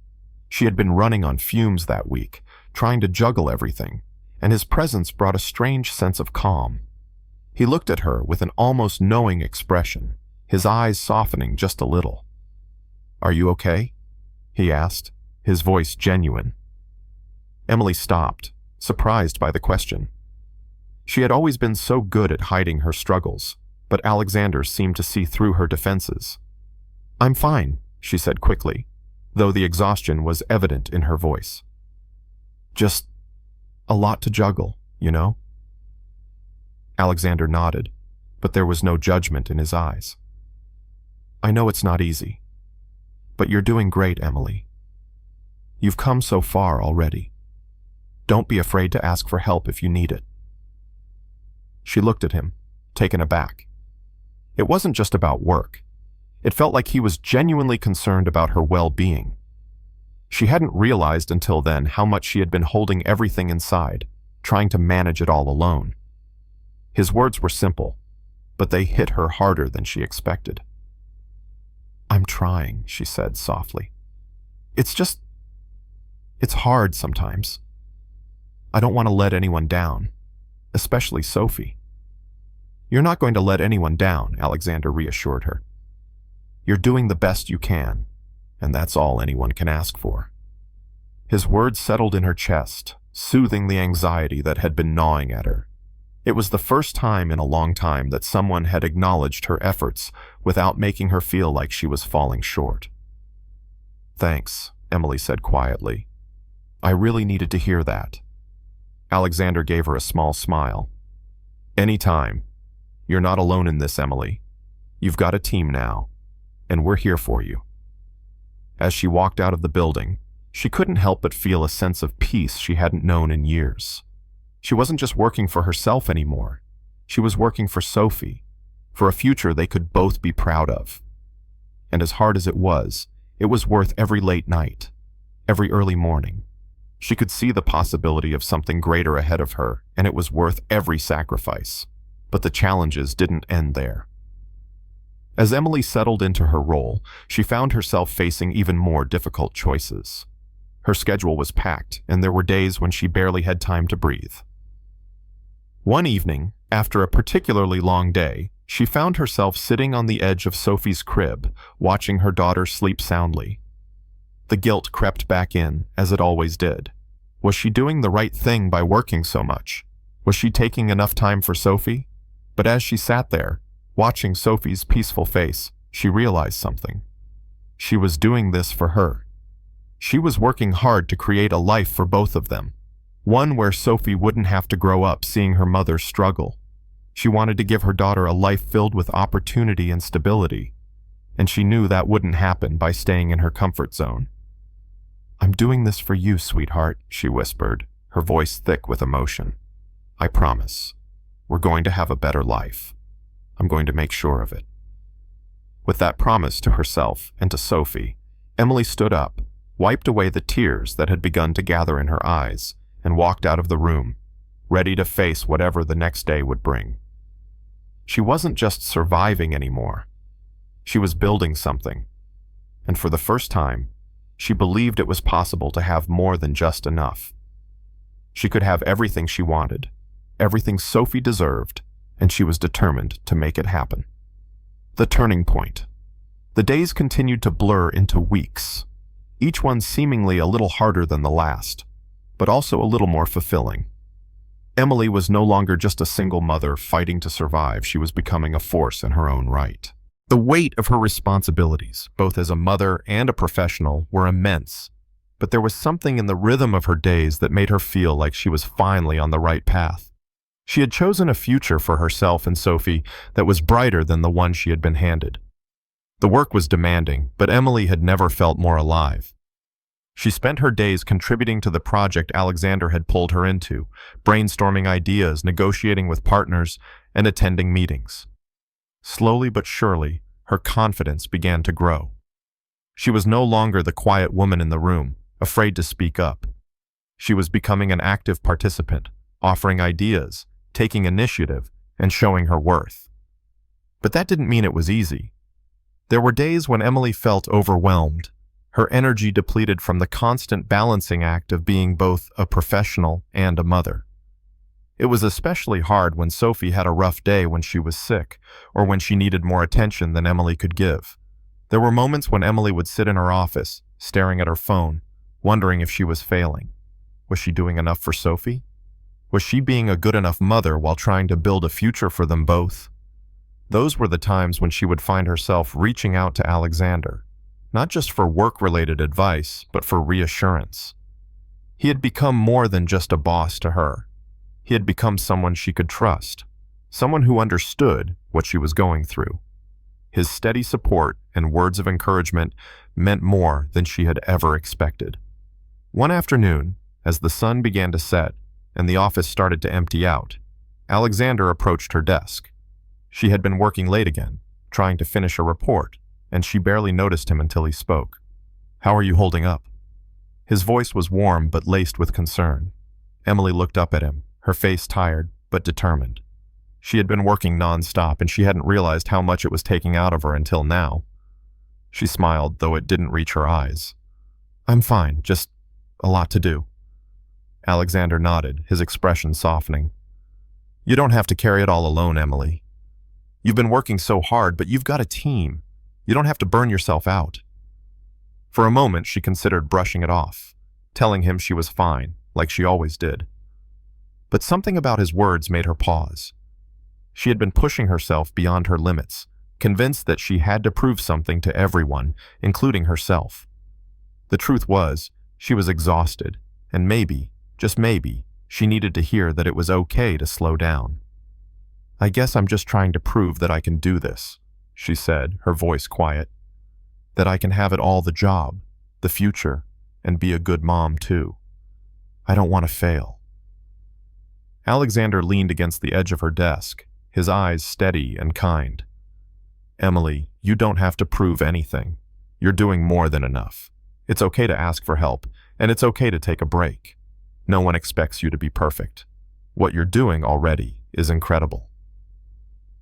She had been running on fumes that week, trying to juggle everything, and his presence brought a strange sense of calm. He looked at her with an almost knowing expression, his eyes softening just a little. "Are you okay?" he asked, his voice genuine. Emily stopped, surprised by the question. She had always been so good at hiding her struggles, but Alexander seemed to see through her defenses. "I'm fine," she said quickly, though the exhaustion was evident in her voice. "Just a lot to juggle, you know?" Alexander nodded, but there was no judgment in his eyes. "I know it's not easy, but you're doing great, Emily. You've come so far already. Don't be afraid to ask for help if you need it." She looked at him, taken aback. It wasn't just about work. It felt like he was genuinely concerned about her well-being. She hadn't realized until then how much she had been holding everything inside, trying to manage it all alone. His words were simple, but they hit her harder than she expected. "I'm trying," she said softly. It's hard sometimes. I don't want to let anyone down, especially Sophie." "You're not going to let anyone down," Alexander reassured her. "You're doing the best you can, and that's all anyone can ask for." His words settled in her chest, soothing the anxiety that had been gnawing at her. It was the first time in a long time that someone had acknowledged her efforts without making her feel like she was falling short. "Thanks," Emily said quietly. "I really needed to hear that." Alexander gave her a small smile. "Anytime. You're not alone in this, Emily. You've got a team now, and we're here for you." As she walked out of the building, she couldn't help but feel a sense of peace she hadn't known in years. She wasn't just working for herself anymore. She was working for Sophie, for a future they could both be proud of. And as hard as it was worth every late night, every early morning. She could see the possibility of something greater ahead of her, and it was worth every sacrifice. But the challenges didn't end there. As Emily settled into her role, she found herself facing even more difficult choices. Her schedule was packed, and there were days when she barely had time to breathe. One evening, after a particularly long day, she found herself sitting on the edge of Sophie's crib, watching her daughter sleep soundly. The guilt crept back in, as it always did. Was she doing the right thing by working so much? Was she taking enough time for Sophie? But as she sat there, watching Sophie's peaceful face, she realized something. She was doing this for her. She was working hard to create a life for both of them, one where Sophie wouldn't have to grow up seeing her mother struggle. She wanted to give her daughter a life filled with opportunity and stability, and she knew that wouldn't happen by staying in her comfort zone. "I'm doing this for you, sweetheart," she whispered, her voice thick with emotion. "I promise. We're going to have a better life. I'm going to make sure of it." With that promise to herself and to Sophie, Emily stood up, wiped away the tears that had begun to gather in her eyes, and walked out of the room, ready to face whatever the next day would bring. She wasn't just surviving anymore. She was building something. And for the first time, she believed it was possible to have more than just enough. She could have everything she wanted, everything Sophie deserved, and she was determined to make it happen. The turning point. The days continued to blur into weeks, each one seemingly a little harder than the last, but also a little more fulfilling. Emily was no longer just a single mother fighting to survive. She was becoming a force in her own right. The weight of her responsibilities, both as a mother and a professional, were immense, but there was something in the rhythm of her days that made her feel like she was finally on the right path. She had chosen a future for herself and Sophie that was brighter than the one she had been handed. The work was demanding, but Emily had never felt more alive. She spent her days contributing to the project Alexander had pulled her into, brainstorming ideas, negotiating with partners, and attending meetings. Slowly but surely, her confidence began to grow. She was no longer the quiet woman in the room, afraid to speak up. She was becoming an active participant, offering ideas, taking initiative, and showing her worth. But that didn't mean it was easy. There were days when Emily felt overwhelmed, her energy depleted from the constant balancing act of being both a professional and a mother. It was especially hard when Sophie had a rough day when she was sick, or when she needed more attention than Emily could give. There were moments when Emily would sit in her office, staring at her phone, wondering if she was failing. Was she doing enough for Sophie? Was she being a good enough mother while trying to build a future for them both? Those were the times when she would find herself reaching out to Alexander, not just for work-related advice, but for reassurance. He had become more than just a boss to her. He had become someone she could trust, someone who understood what she was going through. His steady support and words of encouragement meant more than she had ever expected. One afternoon, as the sun began to set and the office started to empty out, Alexander approached her desk. She had been working late again, trying to finish a report, and she barely noticed him until he spoke. "How are you holding up?" His voice was warm but laced with concern. Emily looked up at him, her face tired but determined. She had been working non-stop, and she hadn't realized how much it was taking out of her until now. She smiled, though it didn't reach her eyes. "I'm fine, just a lot to do." Alexander nodded, his expression softening. "You don't have to carry it all alone, Emily. You've been working so hard, but you've got a team. You don't have to burn yourself out." For a moment, she considered brushing it off, telling him she was fine, like she always did. But something about his words made her pause. She had been pushing herself beyond her limits, convinced that she had to prove something to everyone, including herself. The truth was, she was exhausted, and maybe, just maybe, she needed to hear that it was okay to slow down. "I guess I'm just trying to prove that I can do this," she said, her voice quiet. "That I can have it all, the job, the future, and be a good mom too. I don't want to fail." Alexander leaned against the edge of her desk, his eyes steady and kind. "Emily, you don't have to prove anything. You're doing more than enough. It's okay to ask for help, and it's okay to take a break. No one expects you to be perfect. What you're doing already is incredible."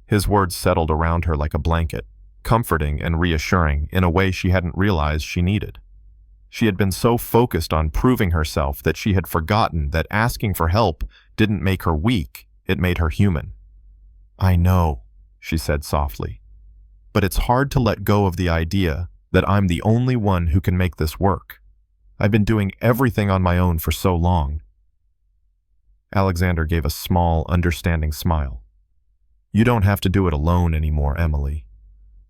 His words settled around her like a blanket, comforting and reassuring in a way she hadn't realized she needed. She had been so focused on proving herself that she had forgotten that asking for help didn't make her weak, it made her human. "I know," she said softly, "but it's hard to let go of the idea that I'm the only one who can make this work. I've been doing everything on my own for so long." Alexander gave a small, understanding smile. "You don't have to do it alone anymore, Emily.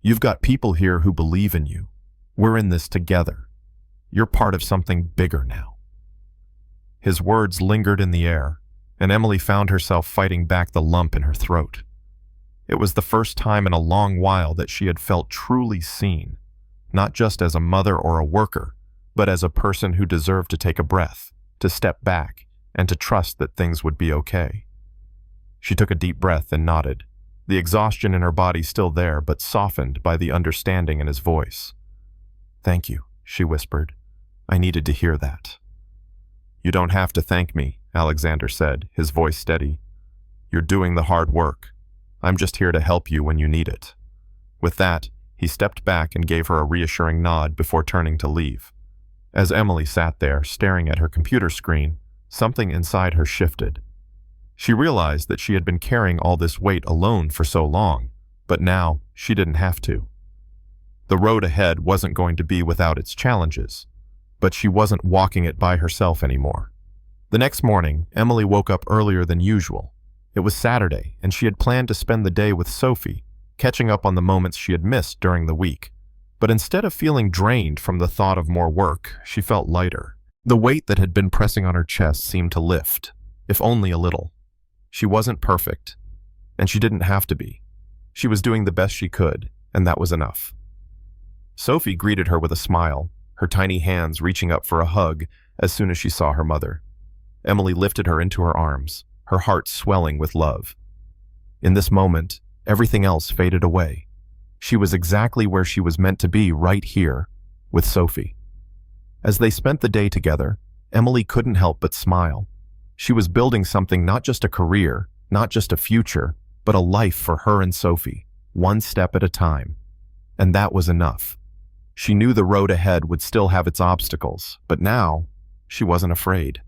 You've got people here who believe in you. We're in this together. You're part of something bigger now." His words lingered in the air, and Emily found herself fighting back the lump in her throat. It was the first time in a long while that she had felt truly seen, not just as a mother or a worker, but as a person who deserved to take a breath, to step back, and to trust that things would be okay. She took a deep breath and nodded, the exhaustion in her body still there but softened by the understanding in his voice. "Thank you," she whispered. "I needed to hear that." "You don't have to thank me," Alexander said, his voice steady. "You're doing the hard work. I'm just here to help you when you need it." With that, he stepped back and gave her a reassuring nod before turning to leave. As Emily sat there, staring at her computer screen, something inside her shifted. She realized that she had been carrying all this weight alone for so long, but now she didn't have to. The road ahead wasn't going to be without its challenges, but she wasn't walking it by herself anymore. The next morning, Emily woke up earlier than usual. It was Saturday, and she had planned to spend the day with Sophie, catching up on the moments she had missed during the week. But instead of feeling drained from the thought of more work, she felt lighter. The weight that had been pressing on her chest seemed to lift, if only a little. She wasn't perfect, and she didn't have to be. She was doing the best she could, and that was enough. Sophie greeted her with a smile, her tiny hands reaching up for a hug as soon as she saw her mother. Emily lifted her into her arms, her heart swelling with love. In this moment, everything else faded away. She was exactly where she was meant to be, right here, with Sophie. As they spent the day together, Emily couldn't help but smile. She was building something, not just a career, not just a future, but a life for her and Sophie, one step at a time. And that was enough. She knew the road ahead would still have its obstacles, but now she wasn't afraid.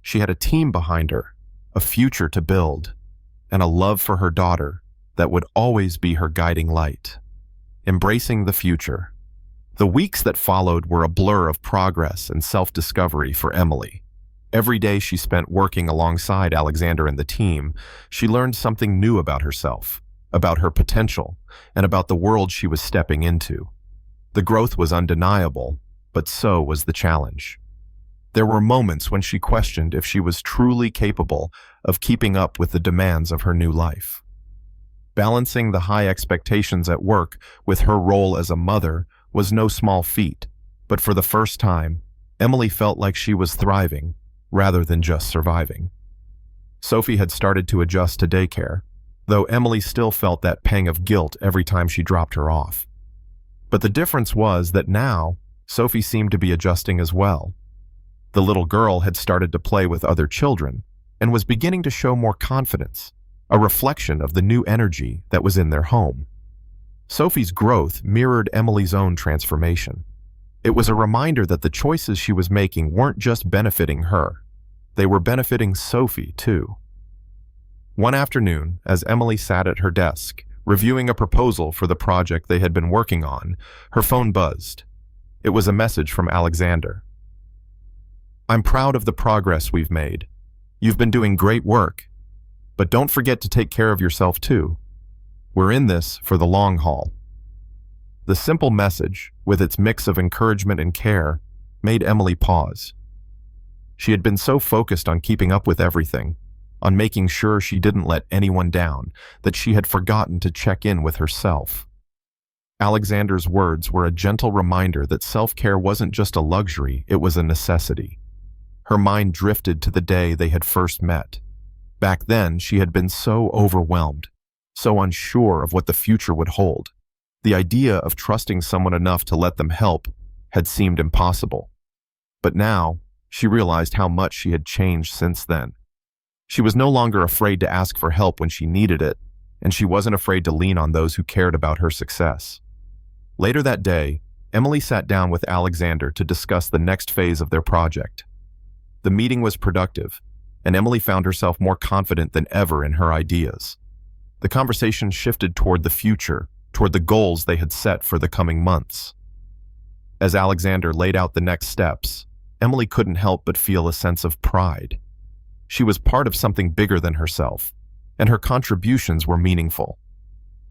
She had a team behind her, a future to build, and a love for her daughter that would always be her guiding light. Embracing the future. The weeks that followed were a blur of progress and self-discovery for Emily. Every day she spent working alongside Alexander and the team, she learned something new about herself, about her potential, and about the world she was stepping into. The growth was undeniable, but so was the challenge. There were moments when she questioned if she was truly capable of keeping up with the demands of her new life. Balancing the high expectations at work with her role as a mother was no small feat, but for the first time, Emily felt like she was thriving rather than just surviving. Sophie had started to adjust to daycare, though Emily still felt that pang of guilt every time she dropped her off. But the difference was that now, Sophie seemed to be adjusting as well. The little girl had started to play with other children and was beginning to show more confidence, a reflection of the new energy that was in their home. Sophie's growth mirrored Emily's own transformation. It was a reminder that the choices she was making weren't just benefiting her. They were benefiting Sophie, too. One afternoon, as Emily sat at her desk, reviewing a proposal for the project they had been working on, her phone buzzed. It was a message from Alexander. "I'm proud of the progress we've made. You've been doing great work. But don't forget to take care of yourself, too. We're in this for the long haul." The simple message, with its mix of encouragement and care, made Emily pause. She had been so focused on keeping up with everything, on making sure she didn't let anyone down, that she had forgotten to check in with herself. Alexander's words were a gentle reminder that self-care wasn't just a luxury, it was a necessity. Her mind drifted to the day they had first met. Back then, she had been so overwhelmed, so unsure of what the future would hold. The idea of trusting someone enough to let them help had seemed impossible. But now, she realized how much she had changed since then. She was no longer afraid to ask for help when she needed it, and she wasn't afraid to lean on those who cared about her success. Later that day, Emily sat down with Alexander to discuss the next phase of their project. The meeting was productive, and Emily found herself more confident than ever in her ideas. The conversation shifted toward the future, toward the goals they had set for the coming months. As Alexander laid out the next steps, Emily couldn't help but feel a sense of pride. She was part of something bigger than herself, and her contributions were meaningful.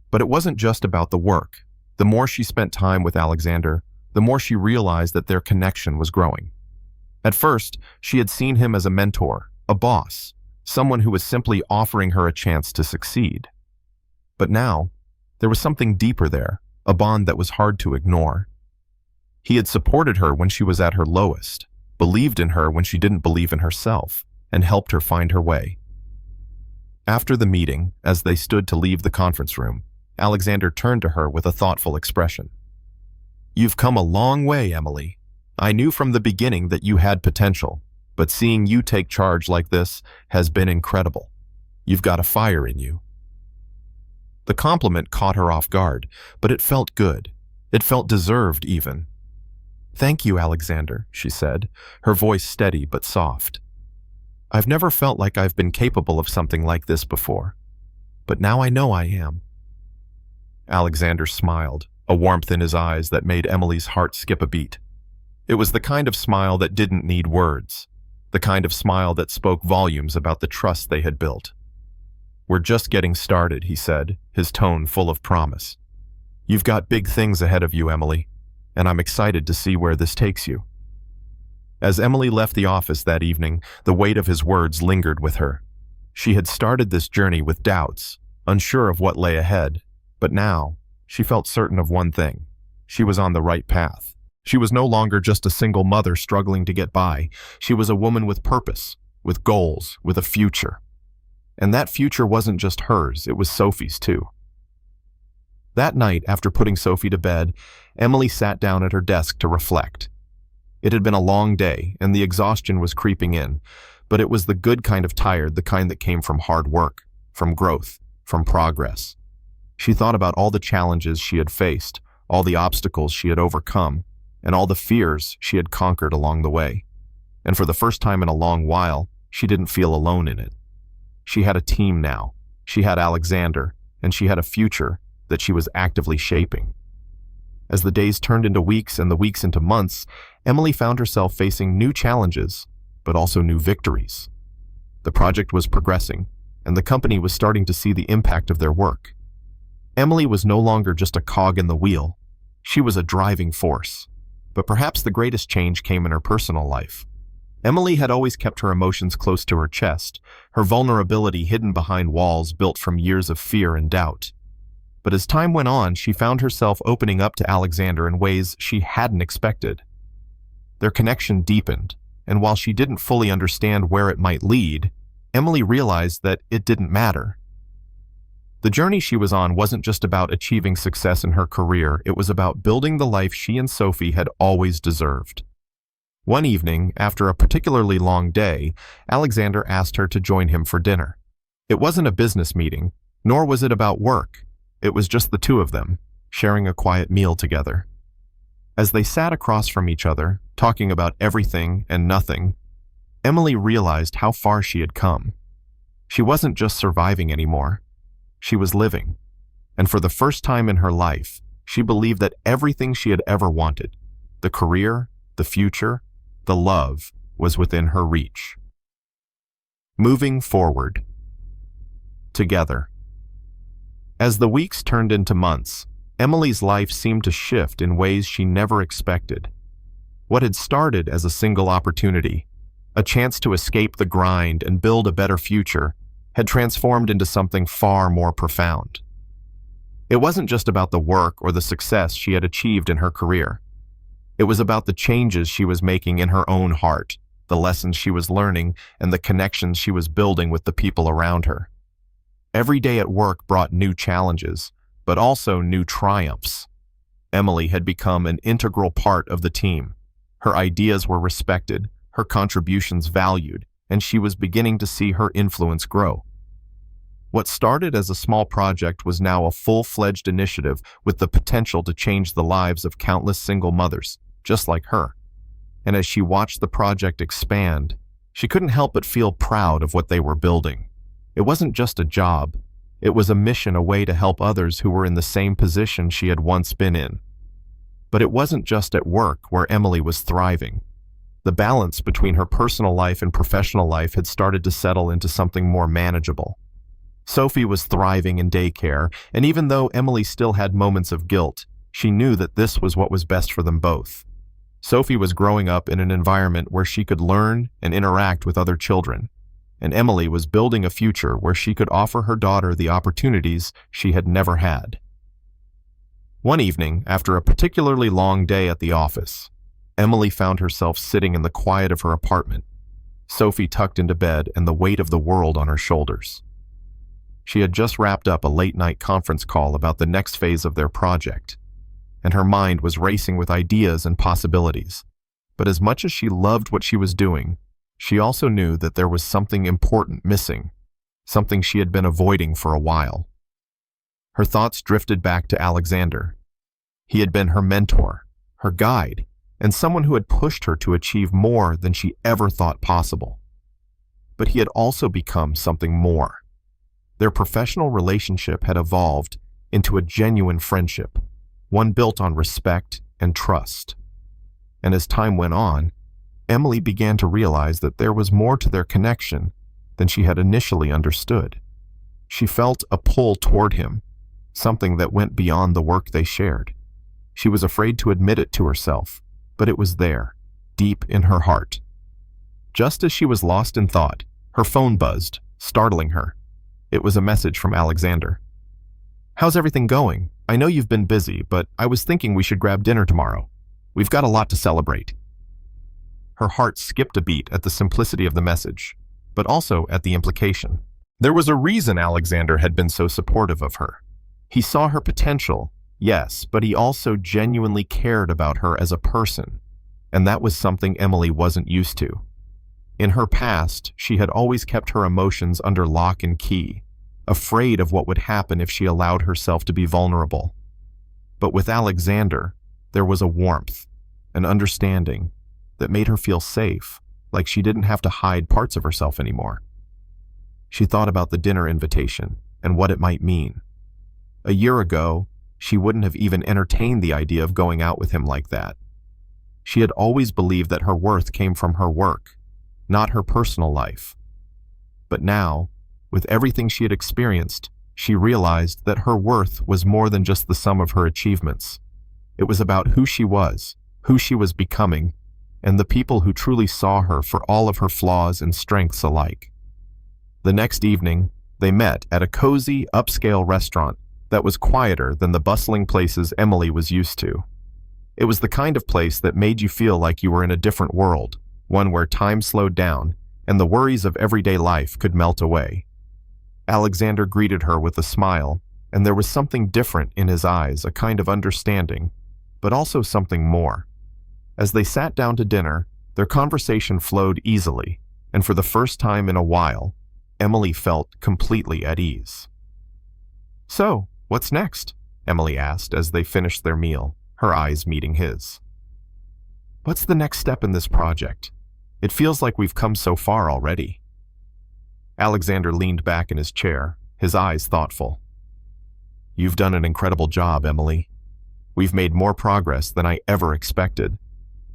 But it wasn't just about the work. The more she spent time with Alexander, the more she realized that their connection was growing. At first, she had seen him as a mentor, a boss, someone who was simply offering her a chance to succeed. But now, there was something deeper there, a bond that was hard to ignore. He had supported her when she was at her lowest, believed in her when she didn't believe in herself, and helped her find her way. After the meeting, as they stood to leave the conference room, Alexander turned to her with a thoughtful expression. "You've come a long way, Emily. I knew from the beginning that you had potential, but seeing you take charge like this has been incredible. You've got a fire in you." The compliment caught her off guard, but it felt good. It felt deserved even. "Thank you, Alexander," she said, her voice steady but soft. "I've never felt like I've been capable of something like this before, but now I know I am." Alexander smiled, a warmth in his eyes that made Emily's heart skip a beat. It was the kind of smile that didn't need words, the kind of smile that spoke volumes about the trust they had built. "We're just getting started," he said, his tone full of promise. "You've got big things ahead of you, Emily, and I'm excited to see where this takes you." As Emily left the office that evening, the weight of his words lingered with her. She had started this journey with doubts, unsure of what lay ahead, but now she felt certain of one thing. She was on the right path. She was no longer just a single mother struggling to get by. She was a woman with purpose, with goals, with a future. And that future wasn't just hers, it was Sophie's too. That night, after putting Sophie to bed, Emily sat down at her desk to reflect. It had been a long day, and the exhaustion was creeping in, but it was the good kind of tired, the kind that came from hard work, from growth, from progress. She thought about all the challenges she had faced, all the obstacles she had overcome, and all the fears she had conquered along the way. And for the first time in a long while, she didn't feel alone in it. She had a team now. She had Alexander, and she had a future that she was actively shaping. As the days turned into weeks and the weeks into months, Emily found herself facing new challenges, but also new victories. The project was progressing, and the company was starting to see the impact of their work. Emily was no longer just a cog in the wheel. She was a driving force. But perhaps the greatest change came in her personal life. Emily had always kept her emotions close to her chest, her vulnerability hidden behind walls built from years of fear and doubt. But as time went on, she found herself opening up to Alexander in ways she hadn't expected. Their connection deepened, and while she didn't fully understand where it might lead, Emily realized that it didn't matter. The journey she was on wasn't just about achieving success in her career, it was about building the life she and Sophie had always deserved. One evening, after a particularly long day, Alexander asked her to join him for dinner. It wasn't a business meeting, nor was it about work. It was just the two of them, sharing a quiet meal together. As they sat across from each other, talking about everything and nothing, Emily realized how far she had come. She wasn't just surviving anymore. She was living. And for the first time in her life, she believed that everything she had ever wanted, the career, the future, the love, was within her reach. Moving forward. Together. As the weeks turned into months, Emily's life seemed to shift in ways she never expected. What had started as a single opportunity, a chance to escape the grind and build a better future, had transformed into something far more profound. It wasn't just about the work or the success she had achieved in her career. It was about the changes she was making in her own heart, the lessons she was learning, and the connections she was building with the people around her. Every day at work brought new challenges, but also new triumphs. Emily had become an integral part of the team. Her ideas were respected, her contributions valued, and she was beginning to see her influence grow. What started as a small project was now a full-fledged initiative with the potential to change the lives of countless single mothers, just like her. And as she watched the project expand, she couldn't help but feel proud of what they were building. It wasn't just a job. It was a mission, a way to help others who were in the same position she had once been in. But it wasn't just at work where Emily was thriving. The balance between her personal life and professional life had started to settle into something more manageable. Sophie was thriving in daycare, and even though Emily still had moments of guilt, she knew that this was what was best for them both. Sophie was growing up in an environment where she could learn and interact with other children, and Emily was building a future where she could offer her daughter the opportunities she had never had. One evening, after a particularly long day at the office, Emily found herself sitting in the quiet of her apartment, Sophie tucked into bed and the weight of the world on her shoulders. She had just wrapped up a late-night conference call about the next phase of their project, and her mind was racing with ideas and possibilities. But as much as she loved what she was doing, she also knew that there was something important missing, something she had been avoiding for a while. Her thoughts drifted back to Alexander. He had been her mentor, her guide, and someone who had pushed her to achieve more than she ever thought possible. But he had also become something more. Their professional relationship had evolved into a genuine friendship, one built on respect and trust. And as time went on, Emily began to realize that there was more to their connection than she had initially understood. She felt a pull toward him, something that went beyond the work they shared. She was afraid to admit it to herself, but it was there, deep in her heart. Just as she was lost in thought, her phone buzzed, startling her. It was a message from Alexander. "How's everything going? I know you've been busy, but I was thinking we should grab dinner tomorrow. We've got a lot to celebrate." Her heart skipped a beat at the simplicity of the message, but also at the implication. There was a reason Alexander had been so supportive of her. He saw her potential, yes, but he also genuinely cared about her as a person, and that was something Emily wasn't used to. In her past, she had always kept her emotions under lock and key, afraid of what would happen if she allowed herself to be vulnerable. But with Alexander, there was a warmth, an understanding, that made her feel safe, like she didn't have to hide parts of herself anymore. She thought about the dinner invitation and what it might mean. A year ago, she wouldn't have even entertained the idea of going out with him like that. She had always believed that her worth came from her work, not her personal life. But now, with everything she had experienced, she realized that her worth was more than just the sum of her achievements. It was about who she was becoming, and the people who truly saw her for all of her flaws and strengths alike. The next evening, they met at a cozy, upscale restaurant that was quieter than the bustling places Emily was used to. It was the kind of place that made you feel like you were in a different world, one where time slowed down and the worries of everyday life could melt away. Alexander greeted her with a smile, and there was something different in his eyes, a kind of understanding, but also something more. As they sat down to dinner, their conversation flowed easily, and for the first time in a while, Emily felt completely at ease. "So, what's next?" Emily asked as they finished their meal, her eyes meeting his. "What's the next step in this project? It feels like we've come so far already." Alexander leaned back in his chair, his eyes thoughtful. "You've done an incredible job, Emily. We've made more progress than I ever expected,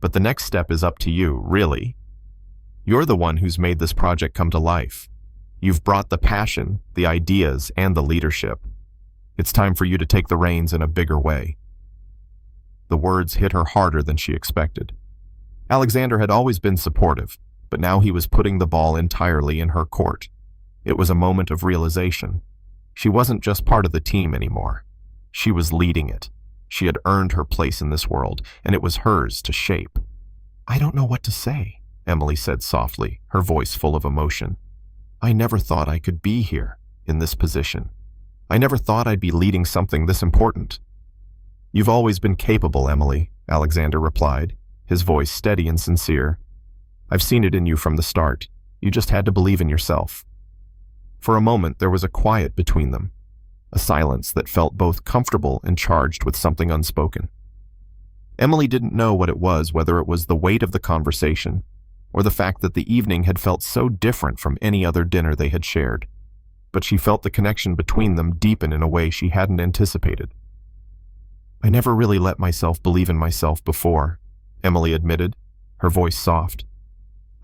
but the next step is up to you, really. You're the one who's made this project come to life. You've brought the passion, the ideas, and the leadership. It's time for you to take the reins in a bigger way." The words hit her harder than she expected. Alexander had always been supportive, but now he was putting the ball entirely in her court. It was a moment of realization. She wasn't just part of the team anymore. She was leading it. She had earned her place in this world, and it was hers to shape. "I don't know what to say," Emily said softly, her voice full of emotion. "I never thought I could be here, in this position. I never thought I'd be leading something this important." "You've always been capable, Emily," Alexander replied, his voice steady and sincere. "I've seen it in you from the start. You just had to believe in yourself." For a moment, there was a quiet between them, a silence that felt both comfortable and charged with something unspoken. Emily didn't know what it was, whether it was the weight of the conversation or the fact that the evening had felt so different from any other dinner they had shared. But she felt the connection between them deepen in a way she hadn't anticipated. "I never really let myself believe in myself before," Emily admitted, her voice soft.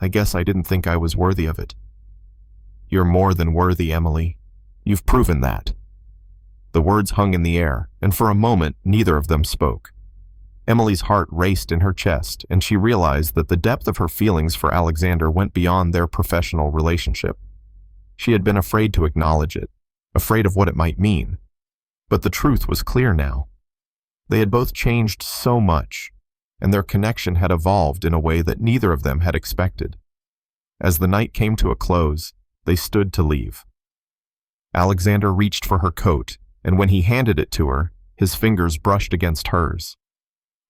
"I guess I didn't think I was worthy of it." "You're more than worthy, Emily. You've proven that." The words hung in the air, and for a moment, neither of them spoke. Emily's heart raced in her chest, and she realized that the depth of her feelings for Alexander went beyond their professional relationship. She had been afraid to acknowledge it, afraid of what it might mean. But the truth was clear now. They had both changed so much, and their connection had evolved in a way that neither of them had expected. As the night came to a close, they stood to leave. Alexander reached for her coat, and when he handed it to her, his fingers brushed against hers.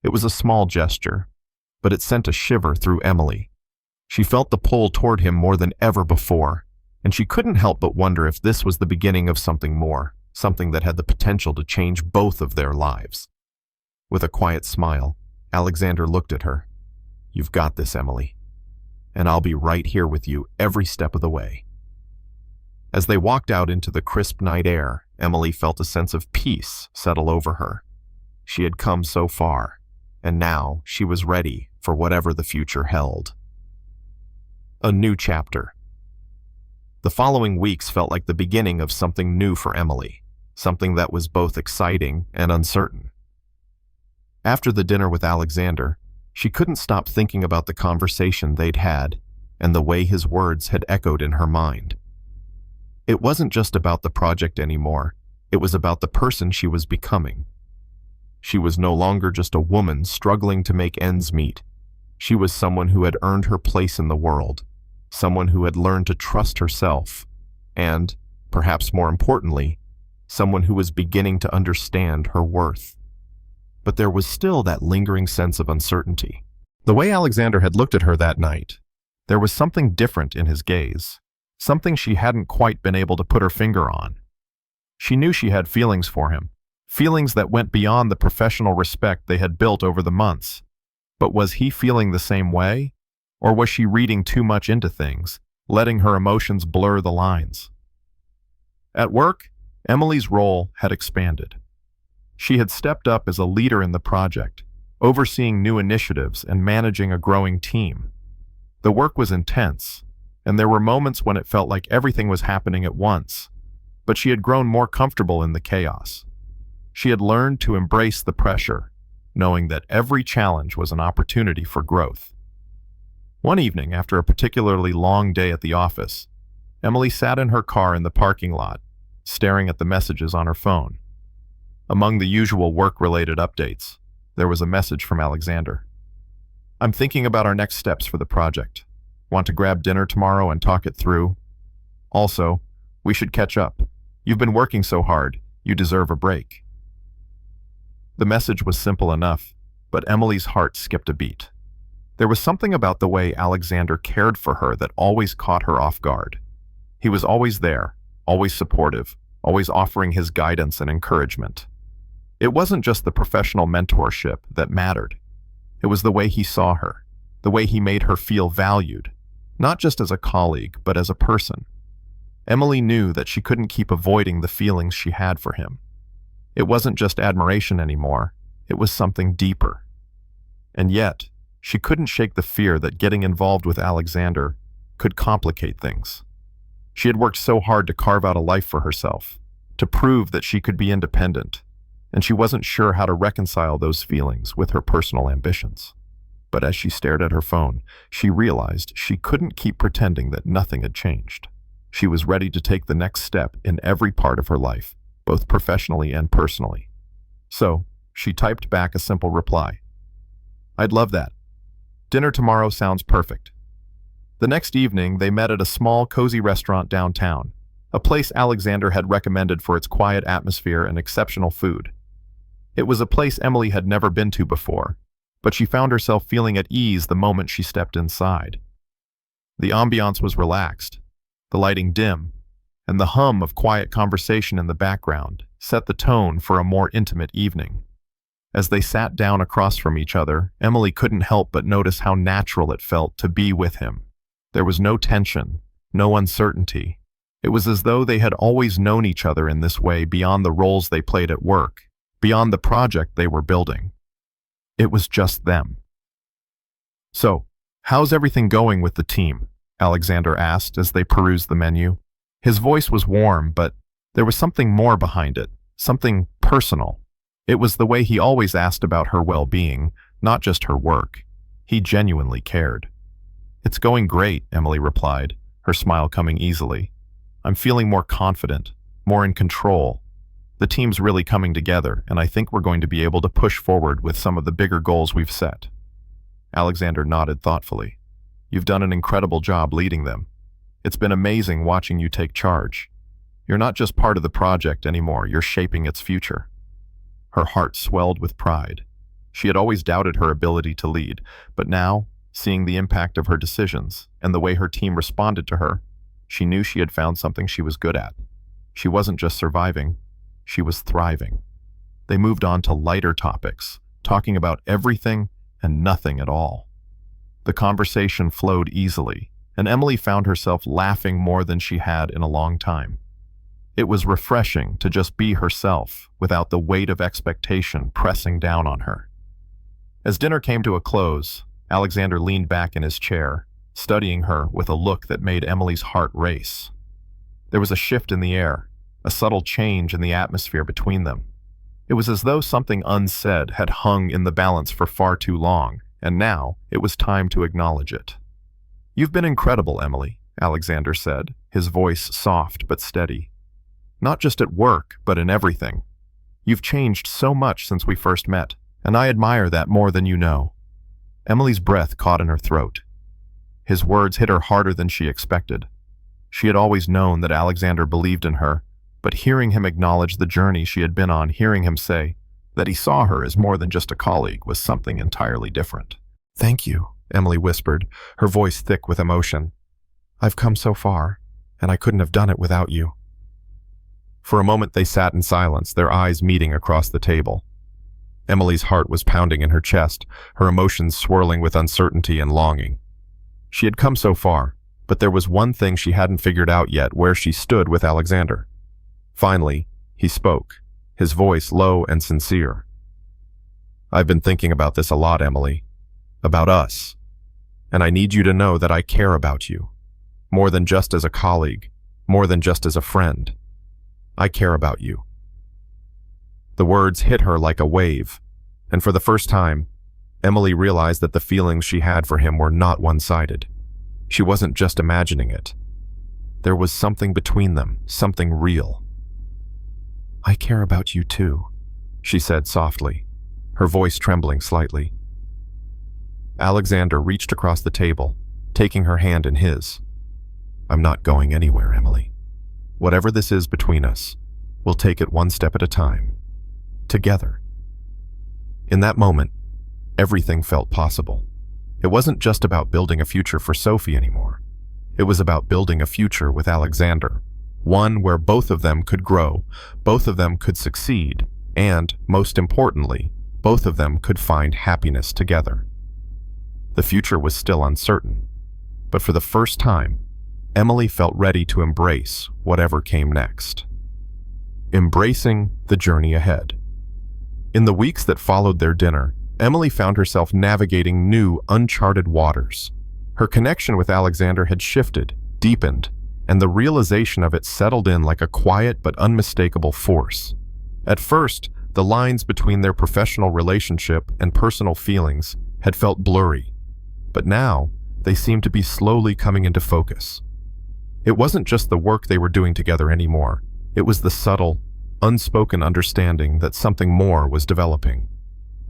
It was a small gesture, but it sent a shiver through Emily. She felt the pull toward him more than ever before, and she couldn't help but wonder if this was the beginning of something more, something that had the potential to change both of their lives. With a quiet smile, Alexander looked at her. "You've got this, Emily, and I'll be right here with you every step of the way." As they walked out into the crisp night air, Emily felt a sense of peace settle over her. She had come so far, and now she was ready for whatever the future held. A new chapter. The following weeks felt like the beginning of something new for Emily, something that was both exciting and uncertain. After the dinner with Alexander, she couldn't stop thinking about the conversation they'd had and the way his words had echoed in her mind. It wasn't just about the project anymore, it was about the person she was becoming. She was no longer just a woman struggling to make ends meet. She was someone who had earned her place in the world, someone who had learned to trust herself, and, perhaps more importantly, someone who was beginning to understand her worth. But there was still that lingering sense of uncertainty. The way Alexander had looked at her that night, there was something different in his gaze, something she hadn't quite been able to put her finger on. She knew she had feelings for him, feelings that went beyond the professional respect they had built over the months. But was he feeling the same way? Or was she reading too much into things, letting her emotions blur the lines? At work, Emily's role had expanded. She had stepped up as a leader in the project, overseeing new initiatives and managing a growing team. The work was intense, and there were moments when it felt like everything was happening at once, but she had grown more comfortable in the chaos. She had learned to embrace the pressure, knowing that every challenge was an opportunity for growth. One evening, after a particularly long day at the office, Emily sat in her car in the parking lot, staring at the messages on her phone. Among the usual work-related updates, there was a message from Alexander. "I'm thinking about our next steps for the project. Want to grab dinner tomorrow and talk it through? Also, we should catch up. You've been working so hard, you deserve a break." The message was simple enough, but Emily's heart skipped a beat. There was something about the way Alexander cared for her that always caught her off guard. He was always there, always supportive, always offering his guidance and encouragement. It wasn't just the professional mentorship that mattered. It was the way he saw her, the way he made her feel valued, not just as a colleague, but as a person. Emily knew that she couldn't keep avoiding the feelings she had for him. It wasn't just admiration anymore, it was something deeper. And yet, she couldn't shake the fear that getting involved with Alexander could complicate things. She had worked so hard to carve out a life for herself, to prove that she could be independent, and she wasn't sure how to reconcile those feelings with her personal ambitions. But as she stared at her phone, she realized she couldn't keep pretending that nothing had changed. She was ready to take the next step in every part of her life, both professionally and personally. So, she typed back a simple reply. "I'd love that. Dinner tomorrow sounds perfect." The next evening, they met at a small, cozy restaurant downtown, a place Alexander had recommended for its quiet atmosphere and exceptional food. It was a place Emily had never been to before, but she found herself feeling at ease the moment she stepped inside. The ambiance was relaxed, the lighting dim, and the hum of quiet conversation in the background set the tone for a more intimate evening. As they sat down across from each other, Emily couldn't help but notice how natural it felt to be with him. There was no tension, no uncertainty. It was as though they had always known each other in this way beyond the roles they played at work, beyond the project they were building. It was just them. "So, how's everything going with the team?" Alexander asked as they perused the menu. His voice was warm, but there was something more behind it, something personal. It was the way he always asked about her well-being, not just her work. He genuinely cared. "It's going great," Emily replied, her smile coming easily. "I'm feeling more confident, more in control. The team's really coming together, and I think we're going to be able to push forward with some of the bigger goals we've set." Alexander nodded thoughtfully. "You've done an incredible job leading them. It's been amazing watching you take charge. You're not just part of the project anymore, you're shaping its future." Her heart swelled with pride. She had always doubted her ability to lead, but now, seeing the impact of her decisions and the way her team responded to her, she knew she had found something she was good at. She wasn't just surviving, she was thriving. They moved on to lighter topics, talking about everything and nothing at all. The conversation flowed easily, and Emily found herself laughing more than she had in a long time. It was refreshing to just be herself without the weight of expectation pressing down on her. As dinner came to a close, Alexander leaned back in his chair, studying her with a look that made Emily's heart race. There was a shift in the air, a subtle change in the atmosphere between them. It was as though something unsaid had hung in the balance for far too long, and now it was time to acknowledge it. "You've been incredible, Emily," Alexander said, his voice soft but steady. "Not just at work, but in everything. You've changed so much since we first met, and I admire that more than you know." Emily's breath caught in her throat. His words hit her harder than she expected. She had always known that Alexander believed in her, but hearing him acknowledge the journey she had been on, hearing him say that he saw her as more than just a colleague, was something entirely different. "Thank you," Emily whispered, her voice thick with emotion. "I've come so far, and I couldn't have done it without you." For a moment they sat in silence, their eyes meeting across the table. Emily's heart was pounding in her chest, her emotions swirling with uncertainty and longing. She had come so far, but there was one thing she hadn't figured out yet: where she stood with Alexander. Finally, he spoke, his voice low and sincere. "I've been thinking about this a lot, Emily. About us. And I need you to know that I care about you. More than just as a colleague, more than just as a friend. I care about you." The words hit her like a wave, and for the first time, Emily realized that the feelings she had for him were not one-sided. She wasn't just imagining it. There was something between them, something real. "I care about you too," she said softly, her voice trembling slightly. Alexander reached across the table, taking her hand in his. "I'm not going anywhere, Emily. Whatever this is between us, we'll take it one step at a time. Together." In that moment, everything felt possible. It wasn't just about building a future for Sophie anymore. It was about building a future with Alexander, one where both of them could grow, both of them could succeed, and, most importantly, both of them could find happiness together. The future was still uncertain, but for the first time, Emily felt ready to embrace whatever came next. Embracing the journey ahead. In the weeks that followed their dinner, Emily found herself navigating new, uncharted waters. Her connection with Alexander had shifted, deepened, and the realization of it settled in like a quiet but unmistakable force. At first, the lines between their professional relationship and personal feelings had felt blurry, but now they seemed to be slowly coming into focus. It wasn't just the work they were doing together anymore. It was the subtle, unspoken understanding that something more was developing.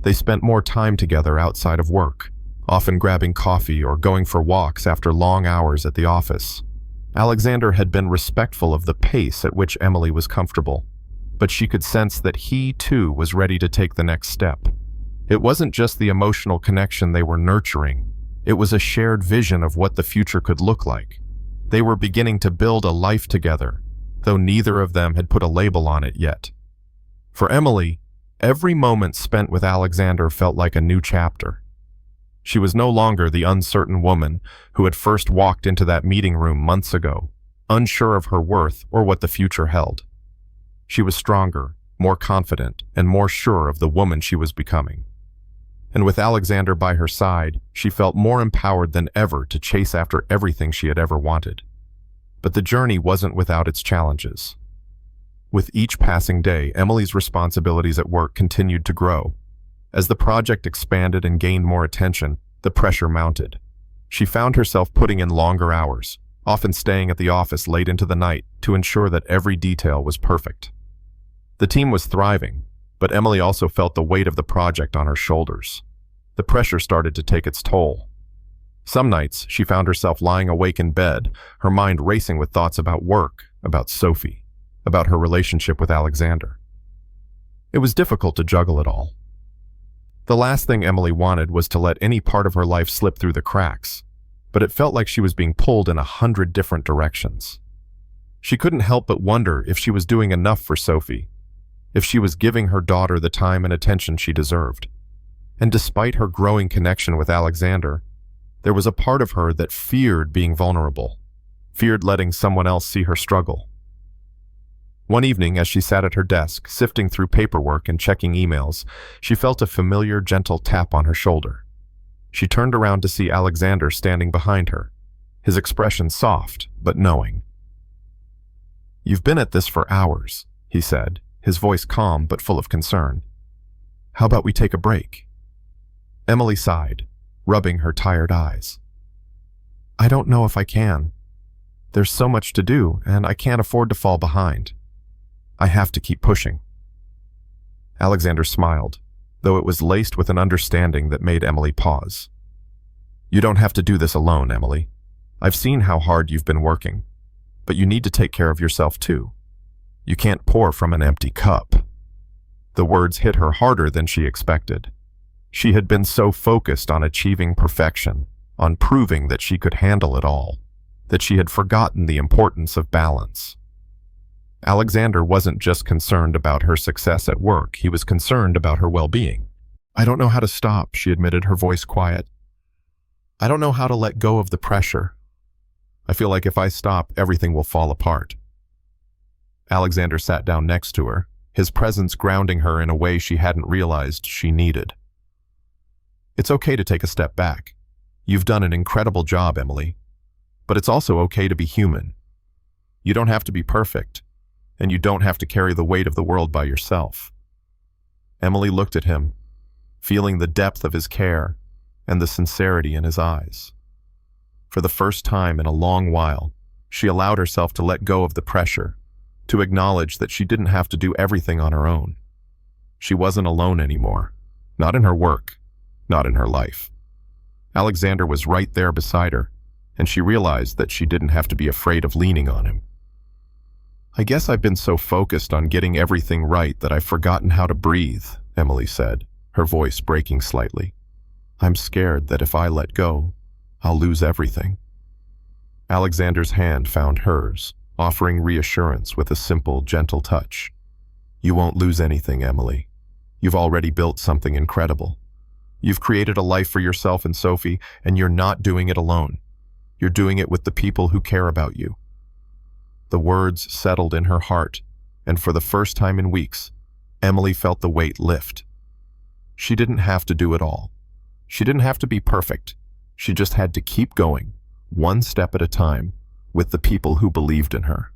They spent more time together outside of work, often grabbing coffee or going for walks after long hours at the office. Alexander had been respectful of the pace at which Emily was comfortable, but she could sense that he, too, was ready to take the next step. It wasn't just the emotional connection they were nurturing. It was a shared vision of what the future could look like. They were beginning to build a life together, though neither of them had put a label on it yet. For Emily, every moment spent with Alexander felt like a new chapter. She was no longer the uncertain woman who had first walked into that meeting room months ago, unsure of her worth or what the future held. She was stronger, more confident, and more sure of the woman she was becoming. And with Alexander by her side, she felt more empowered than ever to chase after everything she had ever wanted. But the journey wasn't without its challenges. With each passing day, Emily's responsibilities at work continued to grow. As the project expanded and gained more attention, the pressure mounted. She found herself putting in longer hours, often staying at the office late into the night to ensure that every detail was perfect. The team was thriving, but Emily also felt the weight of the project on her shoulders. The pressure started to take its toll. Some nights, she found herself lying awake in bed, her mind racing with thoughts about work, about Sophie, about her relationship with Alexander. It was difficult to juggle it all. The last thing Emily wanted was to let any part of her life slip through the cracks, but it felt like she was being pulled in 100 different directions. She couldn't help but wonder if she was doing enough for Sophie, if she was giving her daughter the time and attention she deserved. And despite her growing connection with Alexander, there was a part of her that feared being vulnerable, feared letting someone else see her struggle. One evening, as she sat at her desk, sifting through paperwork and checking emails, she felt a familiar, gentle tap on her shoulder. She turned around to see Alexander standing behind her, his expression soft but knowing. "You've been at this for hours," he said, his voice calm but full of concern. "How about we take a break?" Emily sighed, rubbing her tired eyes. "I don't know if I can. There's so much to do, and I can't afford to fall behind. I have to keep pushing." Alexander smiled, though it was laced with an understanding that made Emily pause. "You don't have to do this alone, Emily. I've seen how hard you've been working, but you need to take care of yourself too. You can't pour from an empty cup." The words hit her harder than she expected. She had been so focused on achieving perfection, on proving that she could handle it all, that she had forgotten the importance of balance. Alexander wasn't just concerned about her success at work, he was concerned about her well-being. "I don't know how to stop," she admitted, her voice quiet. "I don't know how to let go of the pressure. I feel like if I stop, everything will fall apart." Alexander sat down next to her, his presence grounding her in a way she hadn't realized she needed. "It's okay to take a step back. You've done an incredible job, Emily. But it's also okay to be human. You don't have to be perfect, and you don't have to carry the weight of the world by yourself." Emily looked at him, feeling the depth of his care and the sincerity in his eyes. For the first time in a long while, she allowed herself to let go of the pressure, to acknowledge that she didn't have to do everything on her own. She wasn't alone anymore, not in her work, not in her life. Alexander was right there beside her, and she realized that she didn't have to be afraid of leaning on him. "I guess I've been so focused on getting everything right that I've forgotten how to breathe," Emily said, her voice breaking slightly. "I'm scared that if I let go, I'll lose everything." Alexander's hand found hers, offering reassurance with a simple, gentle touch. "You won't lose anything, Emily. You've already built something incredible. You've created a life for yourself and Sophie, and you're not doing it alone. You're doing it with the people who care about you." The words settled in her heart, and for the first time in weeks, Emily felt the weight lift. She didn't have to do it all. She didn't have to be perfect. She just had to keep going, one step at a time, with the people who believed in her.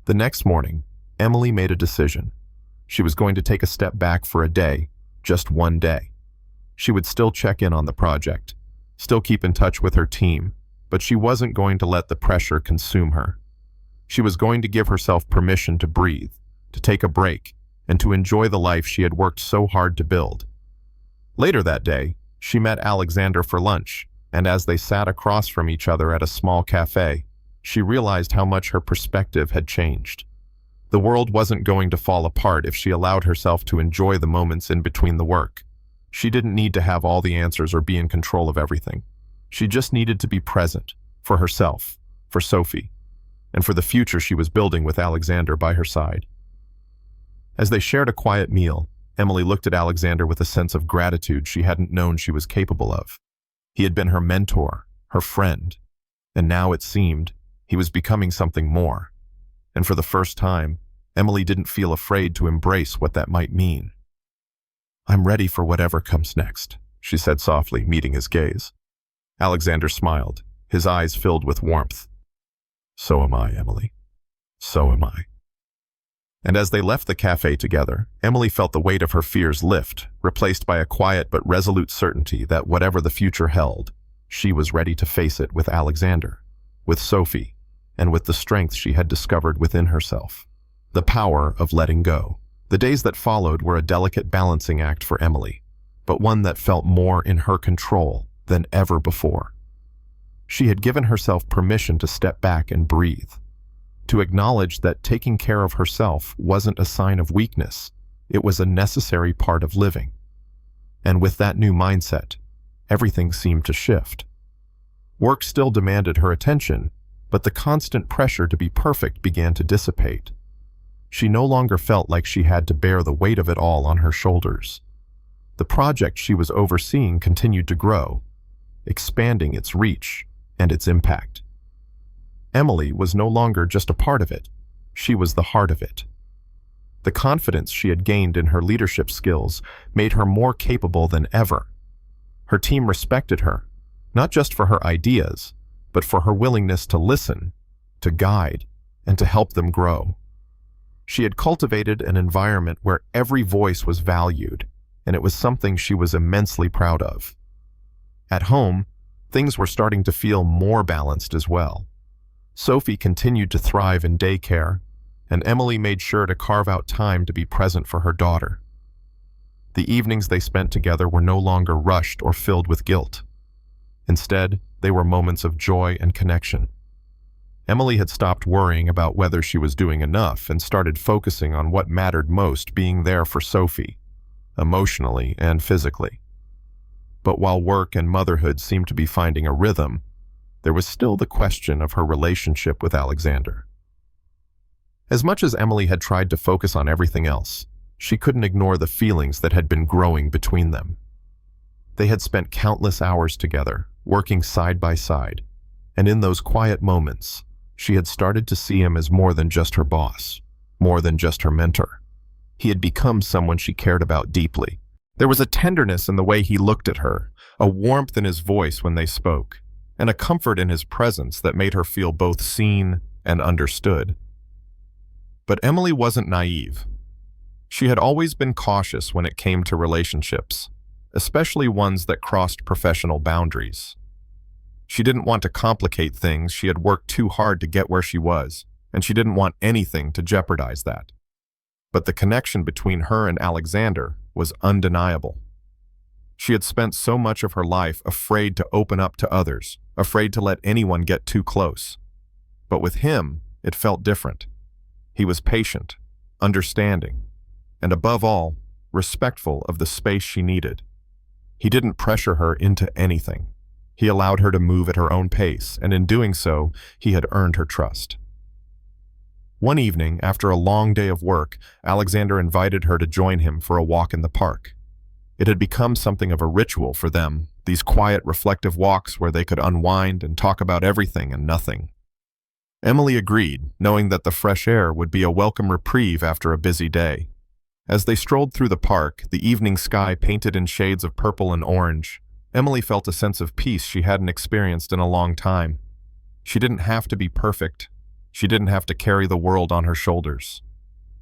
The next morning, Emily made a decision. She was going to take a step back for a day, just one day. She would still check in on the project, still keep in touch with her team, but she wasn't going to let the pressure consume her. She was going to give herself permission to breathe, to take a break, and to enjoy the life she had worked so hard to build. Later that day, she met Alexander for lunch, and as they sat across from each other at a small cafe, she realized how much her perspective had changed. The world wasn't going to fall apart if she allowed herself to enjoy the moments in between the work. She didn't need to have all the answers or be in control of everything. She just needed to be present, for herself, for Sophie. and for the future she was building with Alexander by her side. As they shared a quiet meal, Emily looked at Alexander with a sense of gratitude she hadn't known she was capable of. He had been her mentor, her friend, and now it seemed he was becoming something more. And for the first time, Emily didn't feel afraid to embrace what that might mean. "I'm ready for whatever comes next," she said softly, meeting his gaze. Alexander smiled, his eyes filled with warmth. "So am I, Emily. So am I." And as they left the cafe together, Emily felt the weight of her fears lift, replaced by a quiet but resolute certainty that whatever the future held, she was ready to face it with Alexander, with Sophie, and with the strength she had discovered within herself. The power of letting go. The days that followed were a delicate balancing act for Emily, but one that felt more in her control than ever before. She had given herself permission to step back and breathe, to acknowledge that taking care of herself wasn't a sign of weakness, it was a necessary part of living. And with that new mindset, everything seemed to shift. Work still demanded her attention, but the constant pressure to be perfect began to dissipate. She no longer felt like she had to bear the weight of it all on her shoulders. The project she was overseeing continued to grow, expanding its reach and its impact. Emily was no longer just a part of it, she was the heart of it. The confidence she had gained in her leadership skills made her more capable than ever. Her team respected her, not just for her ideas, but for her willingness to listen, to guide, and to help them grow. She had cultivated an environment where every voice was valued, and it was something she was immensely proud of. At home, things were starting to feel more balanced as well. Sophie continued to thrive in daycare, and Emily made sure to carve out time to be present for her daughter. The evenings they spent together were no longer rushed or filled with guilt. Instead, they were moments of joy and connection. Emily had stopped worrying about whether she was doing enough and started focusing on what mattered most, being there for Sophie, emotionally and physically. But while work and motherhood seemed to be finding a rhythm, there was still the question of her relationship with Alexander. As much as Emily had tried to focus on everything else, she couldn't ignore the feelings that had been growing between them. They had spent countless hours together, working side by side, and in those quiet moments, she had started to see him as more than just her boss, more than just her mentor. He had become someone she cared about deeply. There was a tenderness in the way he looked at her, a warmth in his voice when they spoke, and a comfort in his presence that made her feel both seen and understood. But Emily wasn't naive. She had always been cautious when it came to relationships, especially ones that crossed professional boundaries. She didn't want to complicate things. She had worked too hard to get where she was, and she didn't want anything to jeopardize that. But the connection between her and Alexander was undeniable. She had spent so much of her life afraid to open up to others, afraid to let anyone get too close. But with him, it felt different. He was patient, understanding, and above all, respectful of the space she needed. He didn't pressure her into anything. He allowed her to move at her own pace, and in doing so, he had earned her trust. One evening, after a long day of work, Alexander invited her to join him for a walk in the park. It had become something of a ritual for them, these quiet, reflective walks where they could unwind and talk about everything and nothing. Emily agreed, knowing that the fresh air would be a welcome reprieve after a busy day. As they strolled through the park, the evening sky painted in shades of purple and orange, Emily felt a sense of peace she hadn't experienced in a long time. She didn't have to be perfect. She didn't have to carry the world on her shoulders.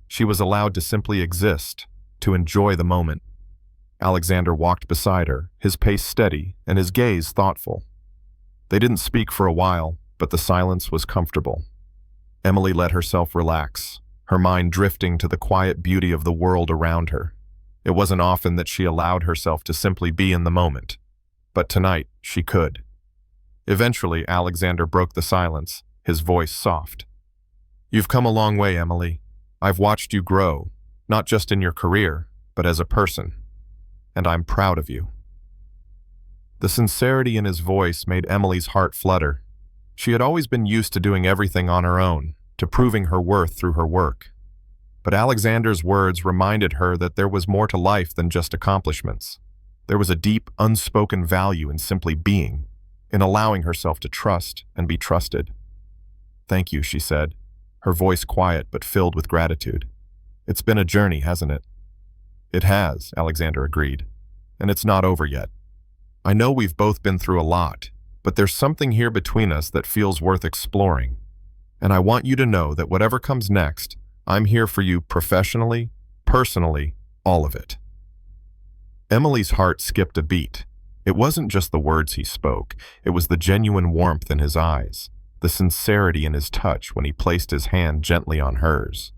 She was allowed to simply exist, to enjoy the moment. Alexander walked beside her, his pace steady and his gaze thoughtful. They didn't speak for a while, but the silence was comfortable. Emily let herself relax, her mind drifting to the quiet beauty of the world around her. It wasn't often that she allowed herself to simply be in the moment, but tonight she could. Eventually, Alexander broke the silence, his voice soft. "You've come a long way, Emily. I've watched you grow, not just in your career, but as a person. And I'm proud of you." The sincerity in his voice made Emily's heart flutter. She had always been used to doing everything on her own, to proving her worth through her work. But Alexander's words reminded her that there was more to life than just accomplishments. There was a deep, unspoken value in simply being, in allowing herself to trust and be trusted. "Thank you," she said, her voice quiet but filled with gratitude. "It's been a journey, hasn't it?" "It has," Alexander agreed, "and it's not over yet. I know we've both been through a lot, but there's something here between us that feels worth exploring. And I want you to know that whatever comes next, I'm here for you professionally, personally, all of it." Emily's heart skipped a beat. It wasn't just the words he spoke, it was the genuine warmth in his eyes, the sincerity in his touch when he placed his hand gently on hers.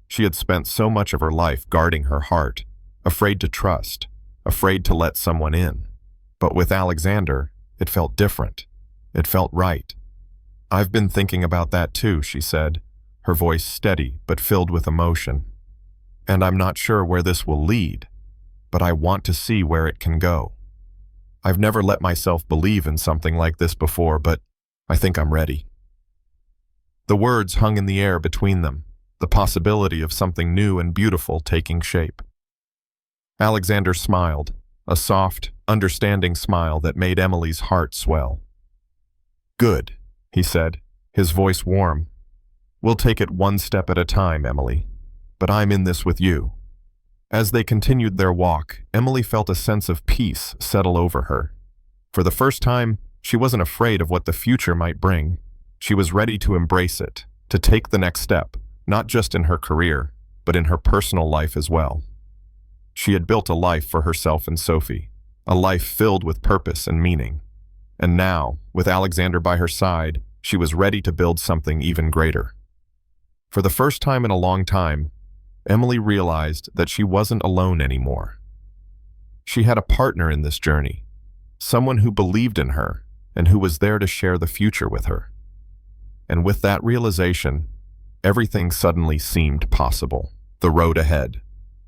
She had spent so much of her life guarding her heart, afraid to trust, afraid to let someone in. But with Alexander, it felt different. It felt right. "I've been thinking about that too," she said, her voice steady but filled with emotion. "And I'm not sure where this will lead, but I want to see where it can go. I've never let myself believe in something like this before, but I think I'm ready." The words hung in the air between them, the possibility of something new and beautiful taking shape. Alexander smiled, a soft, understanding smile that made Emily's heart swell. "Good," he said, his voice warm. "We'll take it one step at a time, Emily, but I'm in this with you." As they continued their walk, Emily felt a sense of peace settle over her. For the first time, she wasn't afraid of what the future might bring. She was ready to embrace it, to take the next step, not just in her career, but in her personal life as well. She had built a life for herself and Sophie, a life filled with purpose and meaning. And now, with Alexander by her side, she was ready to build something even greater. For the first time in a long time, Emily realized that she wasn't alone anymore. She had a partner in this journey, someone who believed in her and who was there to share the future with her. And with that realization, everything suddenly seemed possible. The road ahead.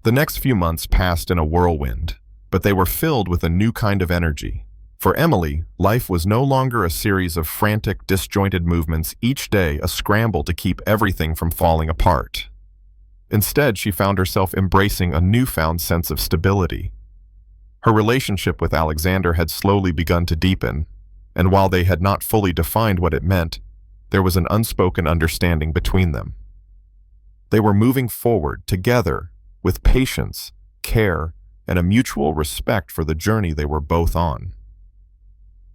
The next few months passed in a whirlwind, but they were filled with a new kind of energy. For Emily, life was no longer a series of frantic, disjointed movements, each day a scramble to keep everything from falling apart. Instead, she found herself embracing a newfound sense of stability. Her relationship with Alexander had slowly begun to deepen, and while they had not fully defined what it meant, there was an unspoken understanding between them. They were moving forward together with patience, care, and a mutual respect for the journey they were both on.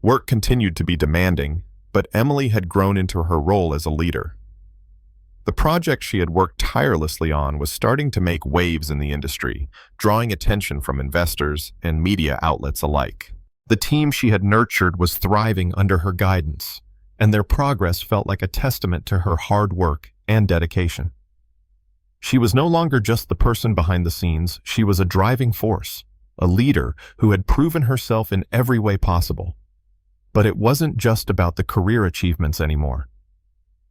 Work continued to be demanding, but Emily had grown into her role as a leader. The project she had worked tirelessly on was starting to make waves in the industry, drawing attention from investors and media outlets alike. The team she had nurtured was thriving under her guidance, and their progress felt like a testament to her hard work and dedication. She was no longer just the person behind the scenes, she was a driving force, a leader who had proven herself in every way possible. But it wasn't just about the career achievements anymore.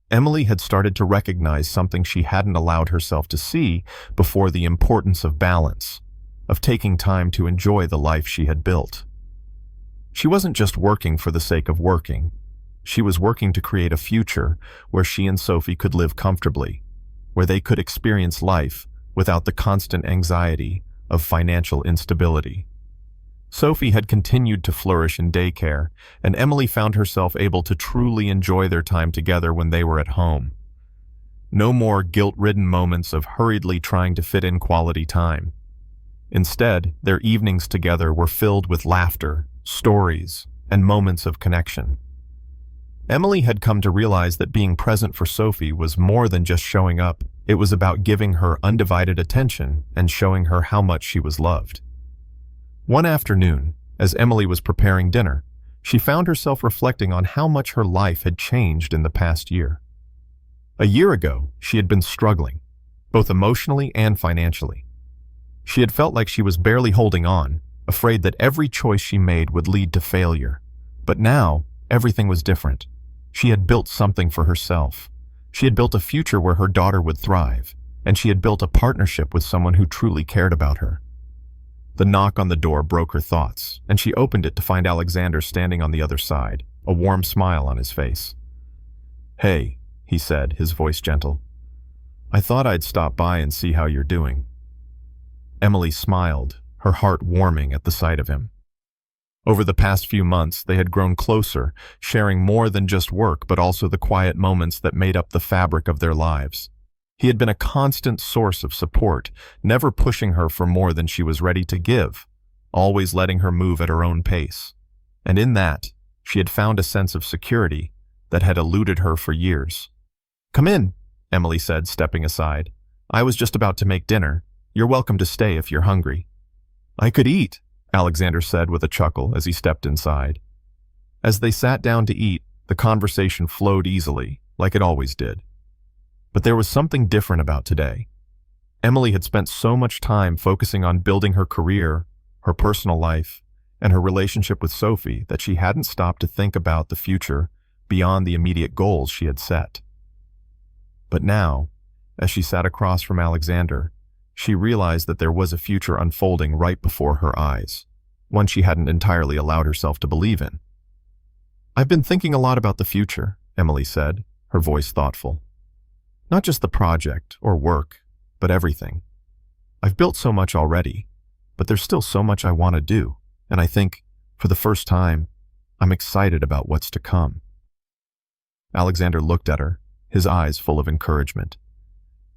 Emily had started to recognize something she hadn't allowed herself to see before: the importance of balance, of taking time to enjoy the life she had built. She wasn't just working for the sake of working. She was working to create a future where she and Sophie could live comfortably, where they could experience life without the constant anxiety of financial instability. Sophie had continued to flourish in daycare, and Emily found herself able to truly enjoy their time together when they were at home. No more guilt-ridden moments of hurriedly trying to fit in quality time. Instead, their evenings together were filled with laughter, stories, and moments of connection. Emily had come to realize that being present for Sophie was more than just showing up. It was about giving her undivided attention and showing her how much she was loved. One afternoon, as Emily was preparing dinner, she found herself reflecting on how much her life had changed in the past year. A year ago, she had been struggling, both emotionally and financially. She had felt like she was barely holding on, afraid that every choice she made would lead to failure. But now, everything was different. She had built something for herself. She had built a future where her daughter would thrive, and she had built a partnership with someone who truly cared about her. The knock on the door broke her thoughts, and she opened it to find Alexander standing on the other side, a warm smile on his face. "Hey," he said, his voice gentle. "I thought I'd stop by and see how you're doing." Emily smiled, her heart warming at the sight of him. Over the past few months, they had grown closer, sharing more than just work but also the quiet moments that made up the fabric of their lives. He had been a constant source of support, never pushing her for more than she was ready to give, always letting her move at her own pace. And in that, she had found a sense of security that had eluded her for years. "Come in," Emily said, stepping aside. "I was just about to make dinner. You're welcome to stay if you're hungry." "I could eat," Alexander said with a chuckle as he stepped inside. As they sat down to eat, the conversation flowed easily, like it always did. But there was something different about today. Emily had spent so much time focusing on building her career, her personal life, and her relationship with Sophie that she hadn't stopped to think about the future beyond the immediate goals she had set. But now, as she sat across from Alexander, she realized that there was a future unfolding right before her eyes, one she hadn't entirely allowed herself to believe in. "I've been thinking a lot about the future," Emily said, her voice thoughtful. "Not just the project or work, but everything. I've built so much already, but there's still so much I want to do, and I think, for the first time, I'm excited about what's to come." Alexander looked at her, his eyes full of encouragement.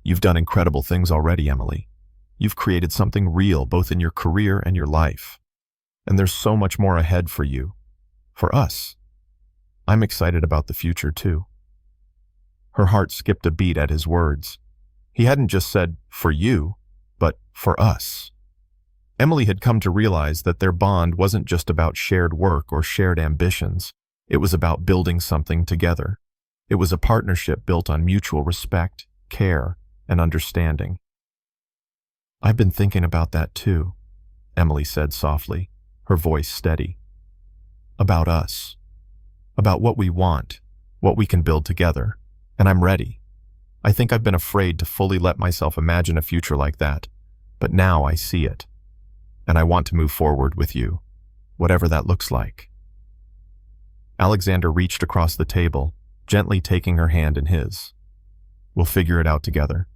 "You've done incredible things already, Emily. You've created something real both in your career and your life. And there's so much more ahead for you. For us. I'm excited about the future, too." Her heart skipped a beat at his words. He hadn't just said, "for you," but "for us." Emily had come to realize that their bond wasn't just about shared work or shared ambitions. It was about building something together. It was a partnership built on mutual respect, care, and understanding. "I've been thinking about that too," Emily said softly, her voice steady. "About us. About what we want, what we can build together. And I'm ready. I think I've been afraid to fully let myself imagine a future like that, but now I see it. And I want to move forward with you, whatever that looks like." Alexander reached across the table, gently taking her hand in his. "We'll figure it out together,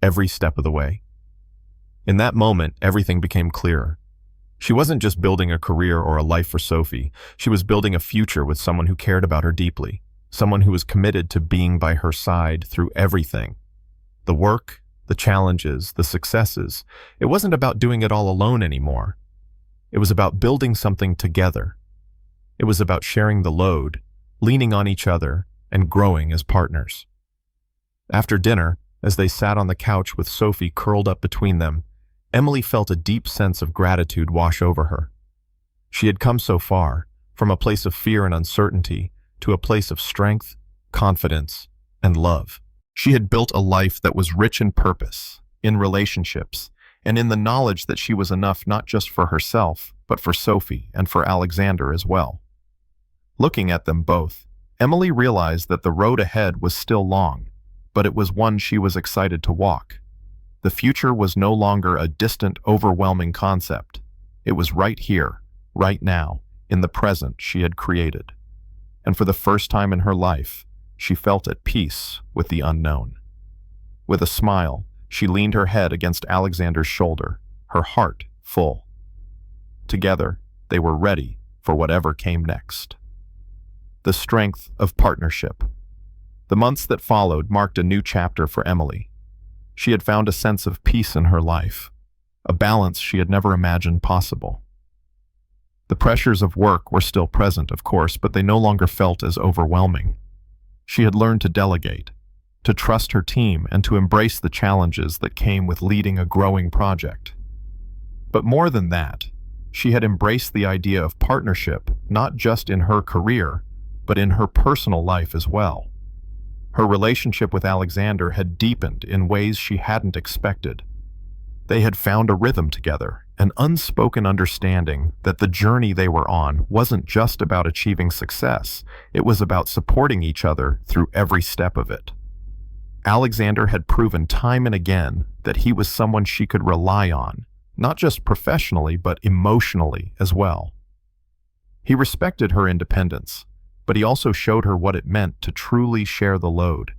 every step of the way." In that moment, everything became clearer. She wasn't just building a career or a life for Sophie. She was building a future with someone who cared about her deeply, someone who was committed to being by her side through everything. The work, the challenges, the successes. It wasn't about doing it all alone anymore. It was about building something together. It was about sharing the load, leaning on each other, and growing as partners. After dinner, as they sat on the couch with Sophie curled up between them, Emily felt a deep sense of gratitude wash over her. She had come so far, from a place of fear and uncertainty, to a place of strength, confidence, and love. She had built a life that was rich in purpose, in relationships, and in the knowledge that she was enough not just for herself, but for Sophie and for Alexander as well. Looking at them both, Emily realized that the road ahead was still long, but it was one she was excited to walk. The future was no longer a distant, overwhelming concept. It was right here, right now, in the present she had created. And for the first time in her life, she felt at peace with the unknown. With a smile, she leaned her head against Alexander's shoulder, her heart full. Together, they were ready for whatever came next. The strength of partnership. The months that followed marked a new chapter for Emily. She had found a sense of peace in her life, a balance she had never imagined possible. The pressures of work were still present, of course, but they no longer felt as overwhelming. She had learned to delegate, to trust her team, and to embrace the challenges that came with leading a growing project. But more than that, she had embraced the idea of partnership, not just in her career, but in her personal life as well. Her relationship with Alexander had deepened in ways she hadn't expected. They had found a rhythm together, an unspoken understanding that the journey they were on wasn't just about achieving success, it was about supporting each other through every step of it. Alexander had proven time and again that he was someone she could rely on, not just professionally but emotionally as well. He respected her independence, but he also showed her what it meant to truly share the load.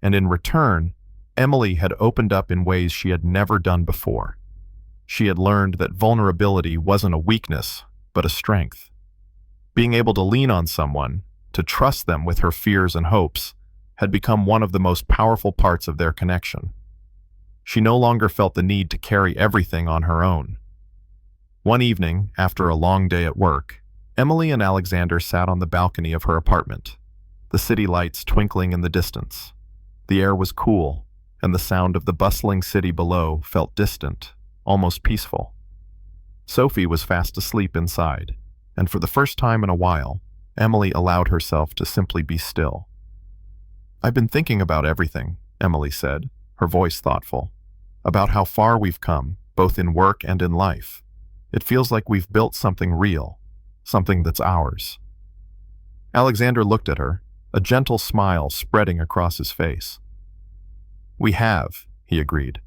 And in return, Emily had opened up in ways she had never done before. She had learned that vulnerability wasn't a weakness, but a strength. Being able to lean on someone, to trust them with her fears and hopes, had become one of the most powerful parts of their connection. She no longer felt the need to carry everything on her own. One evening, after a long day at work, Emily and Alexander sat on the balcony of her apartment, the city lights twinkling in the distance. The air was cool, and the sound of the bustling city below felt distant, almost peaceful. Sophie was fast asleep inside, and for the first time in a while, Emily allowed herself to simply be still. "I've been thinking about everything," Emily said, her voice thoughtful, "about how far we've come, both in work and in life. It feels like we've built something real, something that's ours." Alexander looked at her, a gentle smile spreading across his face. "We have," he agreed.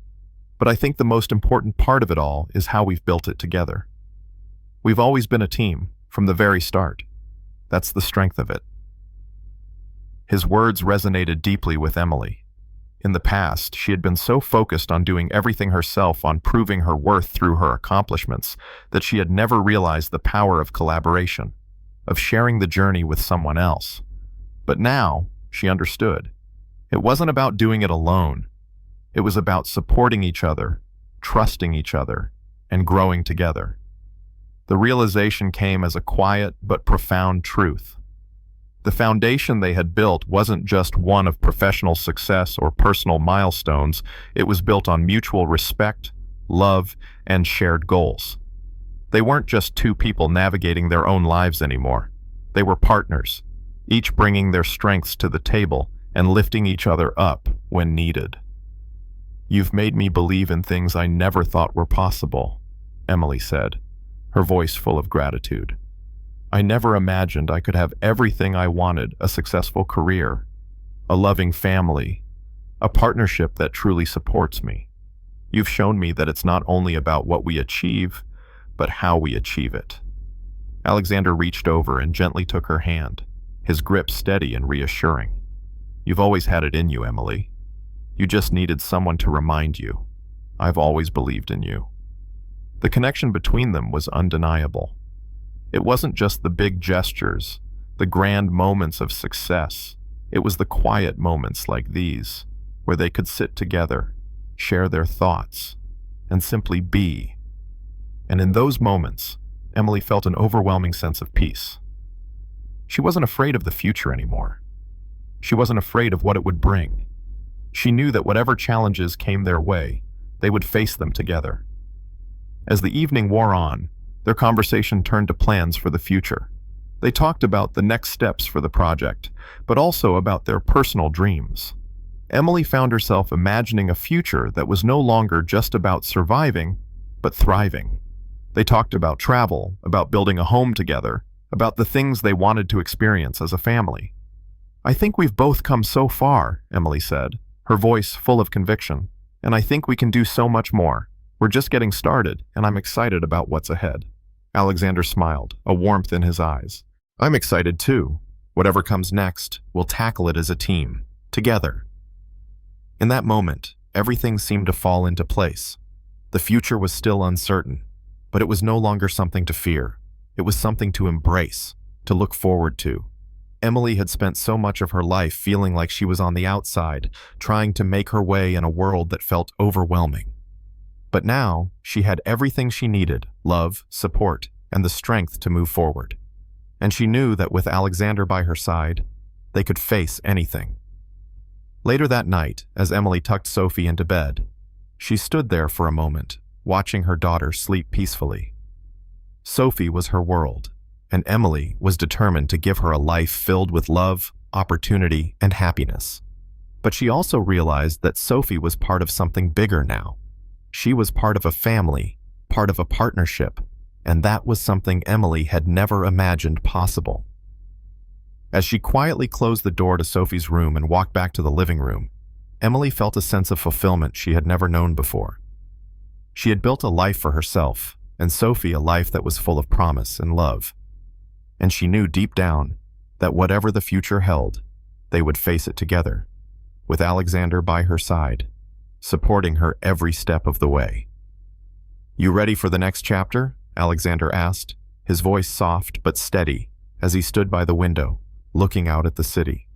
"But I think the most important part of it all is how we've built it together. We've always been a team, from the very start. That's the strength of it." His words resonated deeply with Emily. In the past, she had been so focused on doing everything herself, on proving her worth through her accomplishments, that she had never realized the power of collaboration, of sharing the journey with someone else. But now, she understood. It wasn't about doing it alone. It was about supporting each other, trusting each other, and growing together. The realization came as a quiet but profound truth. The foundation they had built wasn't just one of professional success or personal milestones. It was built on mutual respect, love, and shared goals. They weren't just two people navigating their own lives anymore. They were partners, each bringing their strengths to the table and lifting each other up when needed. "You've made me believe in things I never thought were possible," Emily said, her voice full of gratitude. "I never imagined I could have everything I wanted: a successful career, a loving family, a partnership that truly supports me. You've shown me that it's not only about what we achieve, but how we achieve it." Alexander reached over and gently took her hand, his grip steady and reassuring. "You've always had it in you, Emily. You just needed someone to remind you. I've always believed in you." The connection between them was undeniable. It wasn't just the big gestures, the grand moments of success. It was the quiet moments like these, where they could sit together, share their thoughts, and simply be. And in those moments, Emily felt an overwhelming sense of peace. She wasn't afraid of the future anymore. She wasn't afraid of what it would bring. She knew that whatever challenges came their way, they would face them together. As the evening wore on, their conversation turned to plans for the future. They talked about the next steps for the project, but also about their personal dreams. Emily found herself imagining a future that was no longer just about surviving, but thriving. They talked about travel, about building a home together, about the things they wanted to experience as a family. "I think we've both come so far," Emily said, her voice full of conviction, "and I think we can do so much more. We're just getting started, and I'm excited about what's ahead." Alexander smiled, a warmth in his eyes. "I'm excited too. Whatever comes next, we'll tackle it as a team, together." In that moment, everything seemed to fall into place. The future was still uncertain, but it was no longer something to fear. It was something to embrace, to look forward to. Emily had spent so much of her life feeling like she was on the outside, trying to make her way in a world that felt overwhelming. But now, she had everything she needed: love, support, and the strength to move forward. And she knew that with Alexander by her side, they could face anything. Later that night, as Emily tucked Sophie into bed, she stood there for a moment, watching her daughter sleep peacefully. Sophie was her world, and Emily was determined to give her a life filled with love, opportunity, and happiness. But she also realized that Sophie was part of something bigger now. She was part of a family, part of a partnership, and that was something Emily had never imagined possible. As she quietly closed the door to Sophie's room and walked back to the living room, Emily felt a sense of fulfillment she had never known before. She had built a life for herself, and Sophie a life that was full of promise and love. And she knew deep down that whatever the future held, they would face it together, with Alexander by her side, supporting her every step of the way. "You ready for the next chapter?" Alexander asked, his voice soft but steady as he stood by the window, looking out at the city.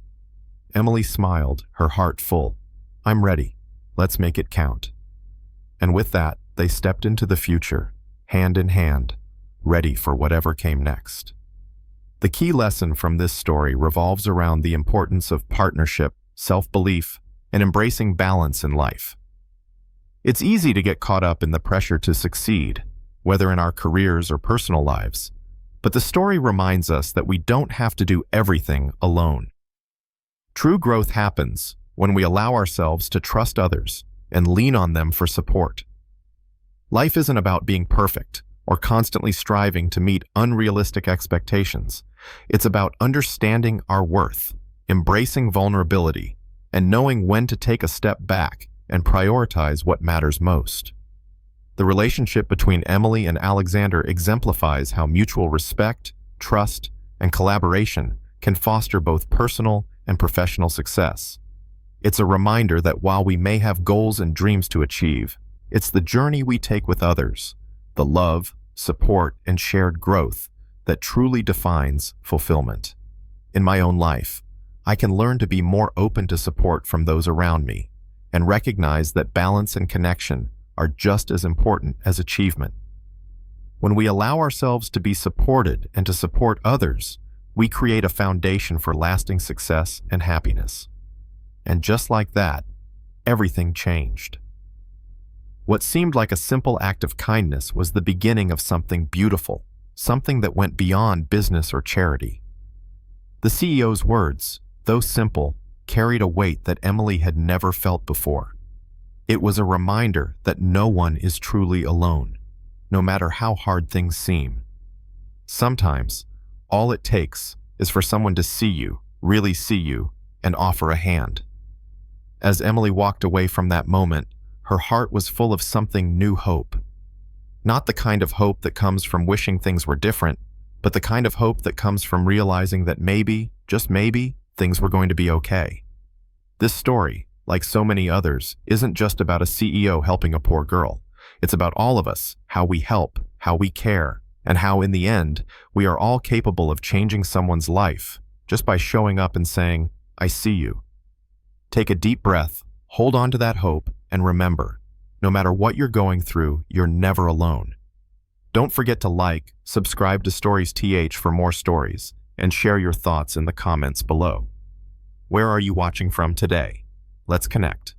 Emily smiled, her heart full. "I'm ready. Let's make it count." And with that, they stepped into the future, hand in hand, ready for whatever came next. The key lesson from this story revolves around the importance of partnership, self-belief, and embracing balance in life. It's easy to get caught up in the pressure to succeed, whether in our careers or personal lives, but the story reminds us that we don't have to do everything alone. True growth happens when we allow ourselves to trust others and lean on them for support. Life isn't about being perfect or constantly striving to meet unrealistic expectations. It's about understanding our worth, embracing vulnerability, and knowing when to take a step back and prioritize what matters most. The relationship between Emily and Alexander exemplifies how mutual respect, trust, and collaboration can foster both personal and professional success. It's a reminder that while we may have goals and dreams to achieve, it's the journey we take with others, the love, support, and shared growth that truly defines fulfillment. In my own life, I can learn to be more open to support from those around me and recognize that balance and connection are just as important as achievement. When we allow ourselves to be supported and to support others, we create a foundation for lasting success and happiness. And just like that, everything changed. What seemed like a simple act of kindness was the beginning of something beautiful, something that went beyond business or charity. The CEO's words, though simple, carried a weight that Emily had never felt before. It was a reminder that no one is truly alone, no matter how hard things seem. Sometimes, all it takes is for someone to see you, really see you, and offer a hand. As Emily walked away from that moment, her heart was full of something new hope. Not the kind of hope that comes from wishing things were different, but the kind of hope that comes from realizing that maybe, just maybe, things were going to be okay. This story, like so many others, isn't just about a CEO helping a poor girl. It's about all of us, how we help, how we care, and how in the end, we are all capable of changing someone's life just by showing up and saying, "I see you." Take a deep breath, hold on to that hope, and remember, no matter what you're going through, you're never alone. Don't forget to like, subscribe to Stories TH for more stories, and share your thoughts in the comments below. Where are you watching from today? Let's connect.